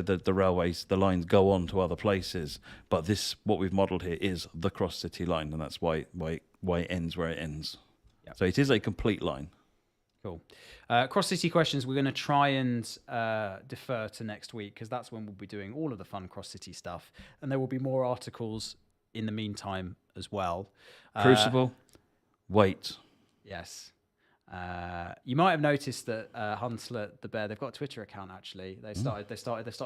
the railways, the lines go on to other places. But what we've modelled here is the Cross City line, and that's why it ends where it ends. Yep. So it is a complete line. Cool. Cross City questions, we're going to try and defer to next week because that's when we'll be doing all of the fun Cross City stuff. And there will be more articles in the meantime as well. Crucible, wait. Yes. You might have noticed that Huntler the Bear, they've got a Twitter account actually. They started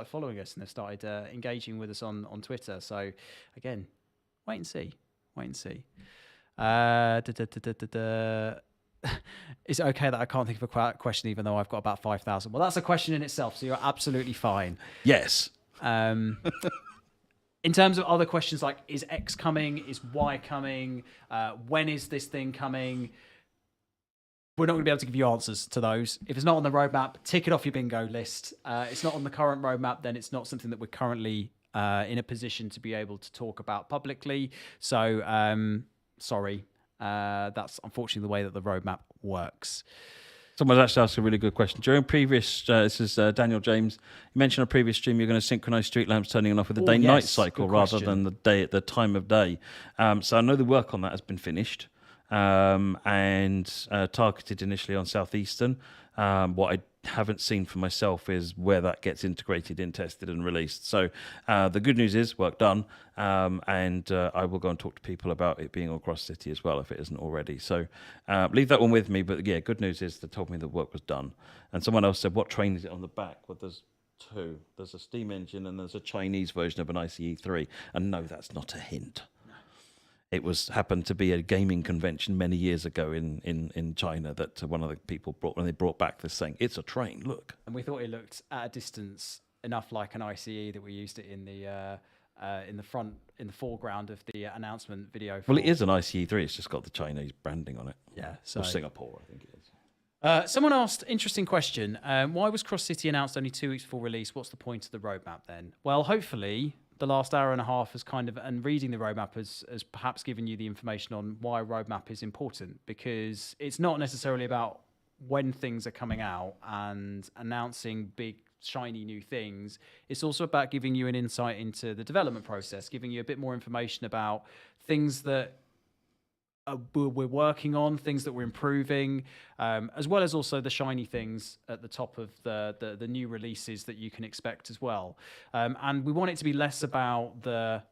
following us and they've started engaging with us on Twitter. So again, wait and see. Is it okay that I can't think of a question even though I've got about 5,000? Well, that's a question in itself, so you're absolutely fine. Yes. In terms of other questions like, is X coming? Is Y coming? When is this thing coming? We're not going to be able to give you answers to those. If it's not on the roadmap, tick it off your bingo list. It's not on the current roadmap, then it's not something that we're currently in a position to be able to talk about publicly. So, sorry. That's unfortunately the way that the roadmap works. Someone's actually asked a really good question. During previous, this is Daniel James, you mentioned on a previous stream you're going to synchronize street lamps turning on off with the day-night cycle rather than the time of day. So I know the work on that has been finished and targeted initially on Southeastern. What I haven't seen for myself is where that gets integrated in, tested and released. So the good news is work done, and I will go and talk to people about it being across City as well if it isn't already. So leave that one with me, but yeah, good news is they told me the work was done. And someone else said, what train is it on the back? Well, there's two. There's a steam engine and there's a Chinese version of an ICE-3, and no, that's not a hint. It happened to be a gaming convention many years ago in China that one of the people brought back this saying, it's a train, look. And we thought it looked at a distance enough like an ICE that we used it in the in the foreground of the announcement video. Well, it is an ICE3. It's just got the Chinese branding on it. Yeah, or so Singapore, I think it is. someone asked, interesting question. Why was Cross City announced only 2 weeks before release? What's the point of the roadmap then? Well, hopefully the last hour and a half has and reading the roadmap has perhaps given you the information on why a roadmap is important, because it's not necessarily about when things are coming out and announcing big shiny new things. It's also about giving you an insight into the development process, giving you a bit more information about things that we're working on, things that we're improving, as well as also the shiny things at the top of the new releases that you can expect as well. And we want it to be less about the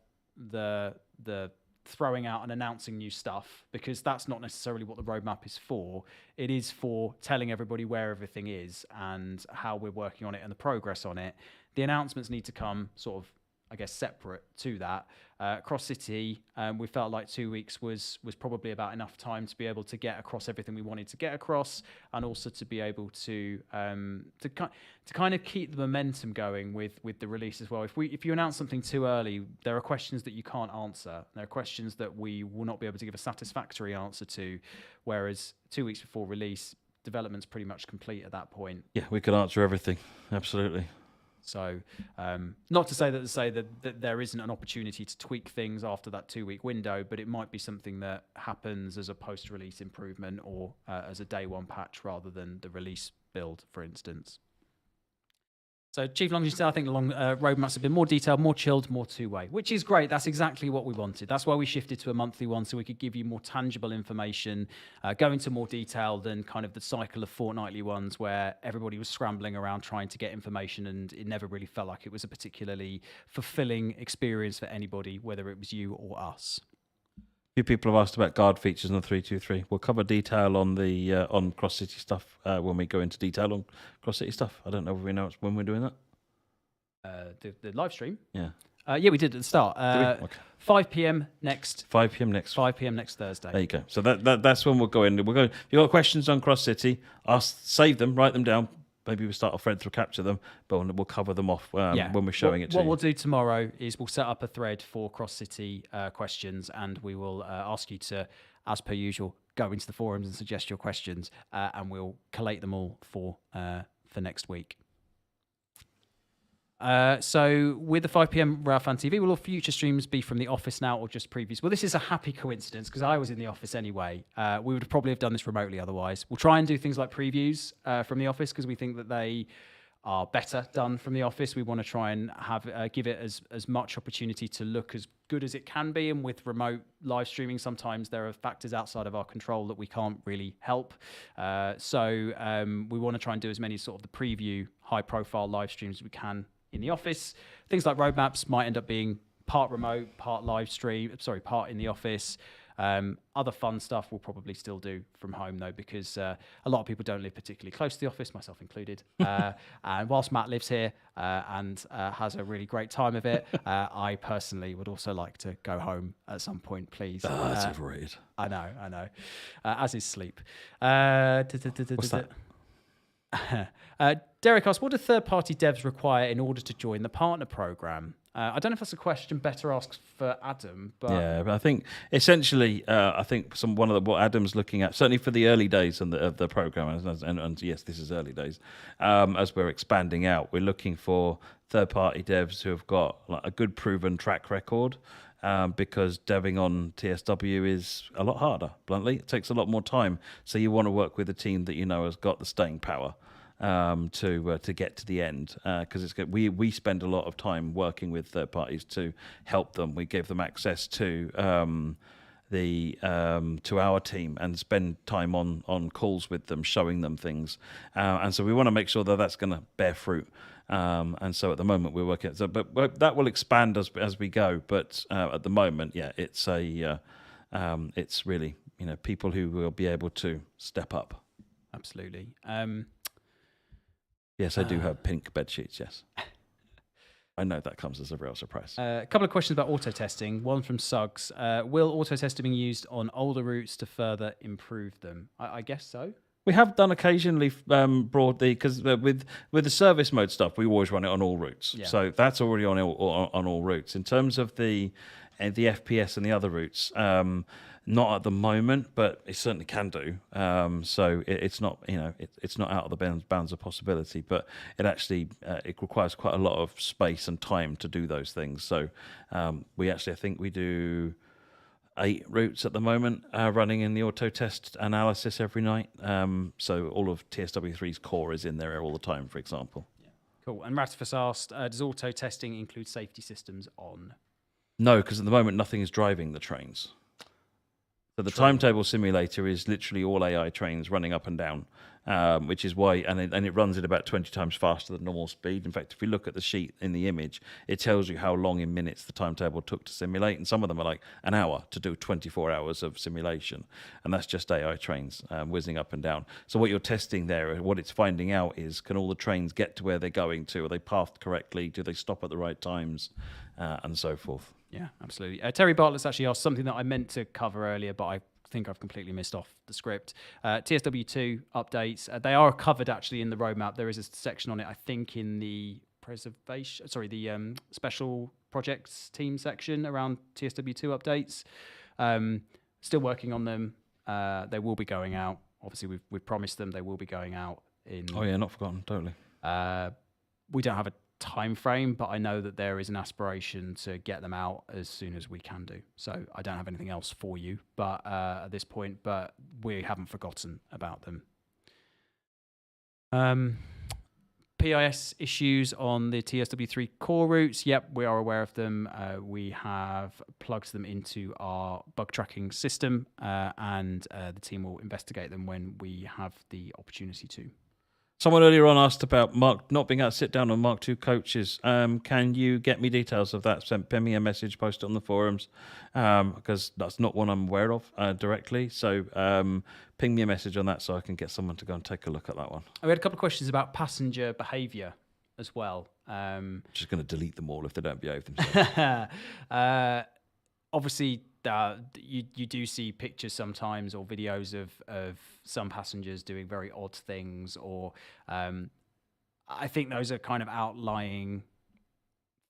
throwing out and announcing new stuff, because that's not necessarily what the roadmap is for. It is for telling everybody where everything is and how we're working on it and the progress on it. The announcements need to come sort of, I guess, separate to that. Cross City, we felt like 2 weeks was probably about enough time to be able to get across everything we wanted to get across, and also to be able to kind of keep the momentum going with the release as well. If you announce something too early, there are questions that you can't answer. There are questions that we will not be able to give a satisfactory answer to, whereas 2 weeks before release, development's pretty much complete at that point. Yeah, we could answer everything. Absolutely. So not to say that there isn't an opportunity to tweak things after that 2 week window, but it might be something that happens as a post-release improvement or as a day one patch rather than the release build, for instance. So Chief Long, you said, I think the roadmaps have been more detailed, more chilled, more two-way, which is great. That's exactly what we wanted. That's why we shifted to a monthly one, so we could give you more tangible information, go into more detail than kind of the cycle of fortnightly ones where everybody was scrambling around trying to get information, and it never really felt like it was a particularly fulfilling experience for anybody, whether it was you or us. A few people have asked about guard features in the 323. We'll cover detail on the on Cross City stuff when we go into detail on Cross City stuff. I don't know if we know when we're doing that. The live stream? Yeah. Yeah, we did at the start. Okay. 5 p.m. next. 5 p.m. next. 5 p.m. next Thursday. There you go. So that's when we'll go in. We'll go. If you've got questions on Cross City, save them, write them down. Maybe we'll start a thread to capture them, but we'll cover them off when we're showing it to you. What we'll do tomorrow is we'll set up a thread for Cross City questions, and we will ask you to, as per usual, go into the forums and suggest your questions, and we'll collate them all for next week. So with the 5 p.m. Rail Fan TV, will all future streams be from the office now or just previews? Well, this is a happy coincidence because I was in the office anyway. We would probably have done this remotely otherwise. We'll try and do things like previews from the office because we think that they are better done from the office. We want to try and give it as much opportunity to look as good as it can be. And with remote live streaming, sometimes there are factors outside of our control that we can't really help. So we want to try and do as many sort of the preview, high-profile live streams as we can in the office. Things like roadmaps might end up being part remote, part part in the office. Other fun stuff we'll probably still do from home though, because a lot of people don't live particularly close to the office, myself included. And whilst Matt lives here and has a really great time of it, I personally would also like to go home at some point, please. That's overrated. I know. As is sleep. What's that? Derek asked, what do third-party devs require in order to join the partner program? I don't know if that's a question better asked for Adam, but yeah, but I think essentially, one of what Adam's looking at, certainly for the early days of the program, and yes, this is early days, as we're expanding out, we're looking for third-party devs who have got like a good proven track record. Because deving on TSW is a lot harder, bluntly. It takes a lot more time. So you want to work with a team that you know has got the staying power to get to the end. Because we spend a lot of time working with third parties to help them. We give them access to our team and spend time on calls with them, showing them things. And so we want to make sure that that's going to bear fruit. And so at the moment we're working, but that will expand as we go. But at the moment, yeah, it's really people who will be able to step up. Absolutely. Yes, I do have pink bed sheets. Yes, I know that comes as a real surprise. A couple of questions about auto testing. One from Suggs. Will auto testing be used on older routes to further improve them? I guess so. We have done occasionally brought because with the service mode stuff, we always run it on all routes. Yeah. So that's already on all routes. In terms of the FPS and the other routes, not at the moment, but it certainly can do. So it's not it's not out of the bounds of possibility, but it actually it requires quite a lot of space and time to do those things. So I think we do 8 routes at the moment, running in the auto test analysis every night. So all of TSW3's core is in there all the time, for example. Yeah. Cool. And Ratifus asked, does auto testing include safety systems on? No, because at the moment nothing is driving the trains. So the timetable simulator is literally all AI trains running up and down, which is why, and it runs at about 20 times faster than normal speed. In fact, if we look at the sheet in the image, it tells you how long in minutes the timetable took to simulate, and some of them are like an hour to do 24 hours of simulation, and that's just AI trains whizzing up and down. So what you're testing there, what it's finding out is, can all the trains get to where they're going to? Are they pathed correctly? Do they stop at the right times? And so forth. Yeah, absolutely. Terry Bartlett's actually asked something that I meant to cover earlier, but I think I've completely missed off the script. TSW2 updates, they are covered actually in the roadmap. There is a section on it, I think, in the special projects team section around TSW2 updates. Still working on them. They will be going out. Obviously, we've promised them they will be going out in. Oh yeah, not forgotten, totally. We don't have a time frame, but I know that there is an aspiration to get them out as soon as we can do. So I don't have anything else for you, but at this point, but we haven't forgotten about them. PIS issues on the TSW3 core routes. Yep, we are aware of them. We have plugged them into our bug tracking system, and the team will investigate them when we have the opportunity to. Someone earlier on asked about Mark not being able to sit down on Mark II coaches. Can you get me details of that? Send me a message, post it on the forums, because that's not one I'm aware of directly. So ping me a message on that so I can get someone to go and take a look at that one. We had a couple of questions about passenger behaviour as well. Just going to delete them all if they don't behave themselves. Obviously, you do see pictures sometimes or videos of some passengers doing very odd things, or I think those are kind of outlying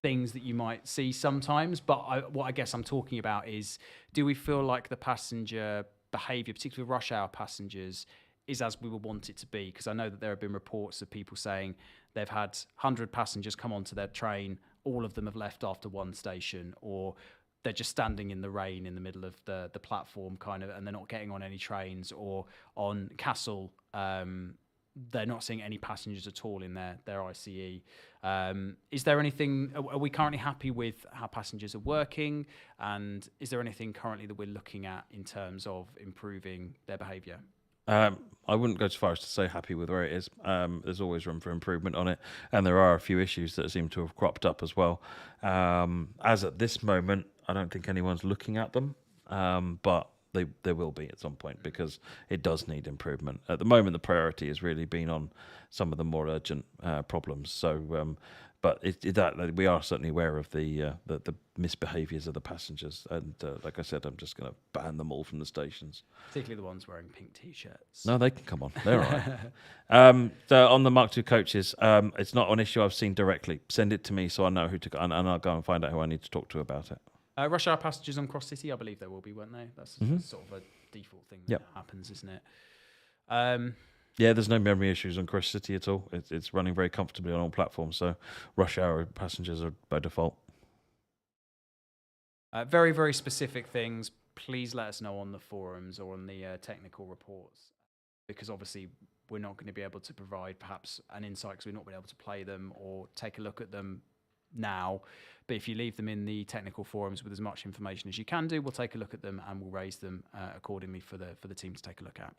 things that you might see sometimes. But what I guess I'm talking about is, do we feel like the passenger behaviour, particularly rush hour passengers, is as we would want it to be? Because I know that there have been reports of people saying they've had 100 passengers come onto their train, all of them have left after one station, or they're just standing in the rain in the middle of the platform kind of, and they're not getting on any trains, or on Castle, they're not seeing any passengers at all in their ICE. Is there anything, are we currently happy with how passengers are working? And is there anything currently that we're looking at in terms of improving their behaviour? I wouldn't go as far as to say happy with where it is. There's always room for improvement on it, and there are a few issues that seem to have cropped up as well. As at this moment, I don't think anyone's looking at them, but they will be at some point, because it does need improvement. At the moment, the priority has really been on some of the more urgent problems. So, but that we are certainly aware of the misbehaviours of the passengers, and like I said, I'm just going to ban them all from the stations. Particularly the ones wearing pink t-shirts. No, they can come on. They're all right. So on the Mark II coaches, it's not an issue I've seen directly. Send it to me so I know who to, and I'll go and find out who I need to talk to about it. Rush hour passengers on Cross City, I believe there will be, won't they? That's sort of a default thing that happens, isn't it? Yeah, there's no memory issues on Cross City at all. It's running very comfortably on all platforms, so rush hour passengers are by default. Very, very specific things. Please let us know on the forums or on the technical reports, because obviously we're not going to be able to provide perhaps an insight because we're not going to be able to play them or take a look at them now. But if you leave them in the technical forums with as much information as you can do, we'll take a look at them and we'll raise them accordingly for the team to take a look at.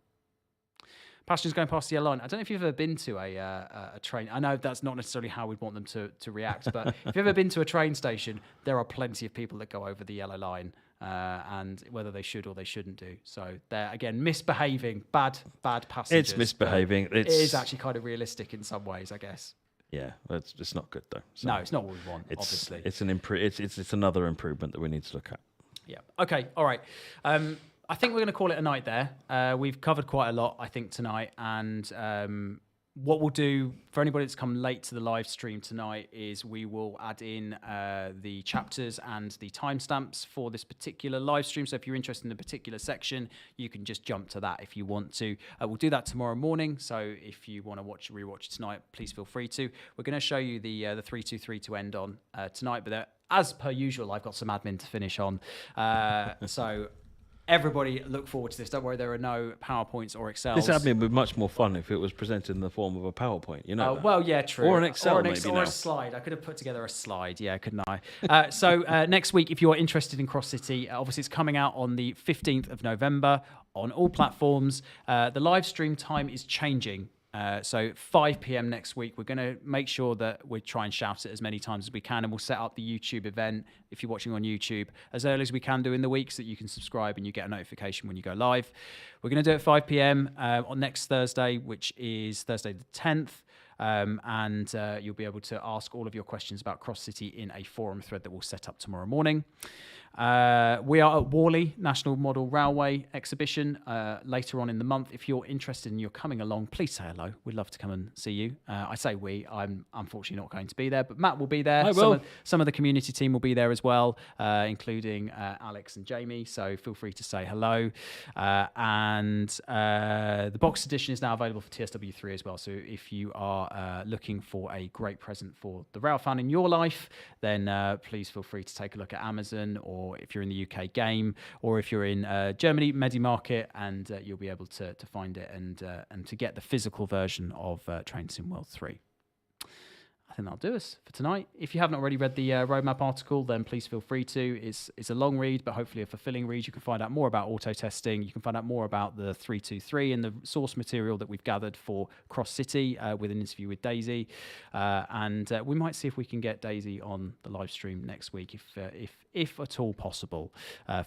Passengers going past the yellow line. I don't know if you've ever been to a train. I know that's not necessarily how we'd want them to react, but if you've ever been to a train station, there are plenty of people that go over the yellow line, and whether they should or they shouldn't do. So they're, again, misbehaving, bad passengers. It's misbehaving. It is actually kind of realistic in some ways, I guess. Yeah, it's not good though. So no, it's not what we want. Obviously, it's another improvement that we need to look at. Yeah. Okay. All right. I think we're going to call it a night there. We've covered quite a lot, I think, tonight. And what we'll do for anybody that's come late to the live stream tonight is we will add in the chapters and the timestamps for this particular live stream. So if you're interested in a particular section, you can just jump to that if you want to. We'll do that tomorrow morning. So if you want to rewatch it tonight, please feel free to. We're going to show you the 323 to end on tonight, but as per usual, I've got some admin to finish on. So everybody look forward to this. Don't worry, there are no PowerPoints or Excels. This admin would be much more fun if it was presented in the form of a PowerPoint, you know. Well, yeah, true. Or an Excel, or maybe a slide. I could have put together a slide, yeah, couldn't I? So next week, if you are interested in Cross City, obviously it's coming out on the 15th of November on all platforms. The live stream time is changing. So 5 p.m. next week, we're going to make sure that we try and shout it as many times as we can, and we'll set up the YouTube event, if you're watching on YouTube, as early as we can do in the week so that you can subscribe and you get a notification when you go live. We're going to do it at 5 p.m. On next Thursday, which is Thursday the 10th. And you'll be able to ask all of your questions about Cross City in a forum thread that we'll set up tomorrow morning. We are at Worley National Model Railway Exhibition later on in the month. If you're interested and you're coming along, please say hello. We'd love to come and see you. I say we. I'm unfortunately not going to be there, but Matt will be there. I will. Some of the community team will be there as well, including Alex and Jamie. So feel free to say hello. And the box edition is now available for TSW3 as well. So if you are looking for a great present for the rail fan in your life, then please feel free to take a look at Amazon, or if you're in the UK Game, or if you're in Germany, MediMarket, and you'll be able to find it and to get the physical version of Train Sim World 3. I think that'll do us for tonight. If you haven't already read the roadmap article, then please feel free to. It's a long read, but hopefully a fulfilling read. You can find out more about auto testing. You can find out more about the 323 and the source material that we've gathered for Cross City with an interview with Daisy. And we might see if we can get Daisy on the live stream next week, if at all possible,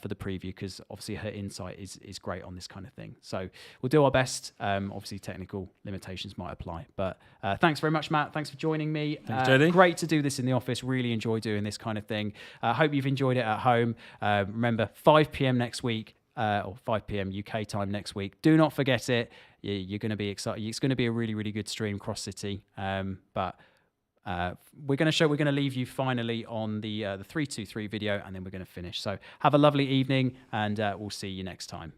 for the preview, because obviously her insight is great on this kind of thing. So we'll do our best. Obviously technical limitations might apply, but thanks very much, Matt. Thanks for joining me. Thanks, JD. Great to do this in the office. Really enjoy doing this kind of thing. Hope you've enjoyed it at home. Remember, 5 p.m. next week, or 5 p.m. UK time next week. Do not forget it. You're going to be excited. It's going to be a really, really good stream, Cross City. But we're going to leave you finally on the 323 video, and then we're going to finish. So have a lovely evening, and we'll see you next time.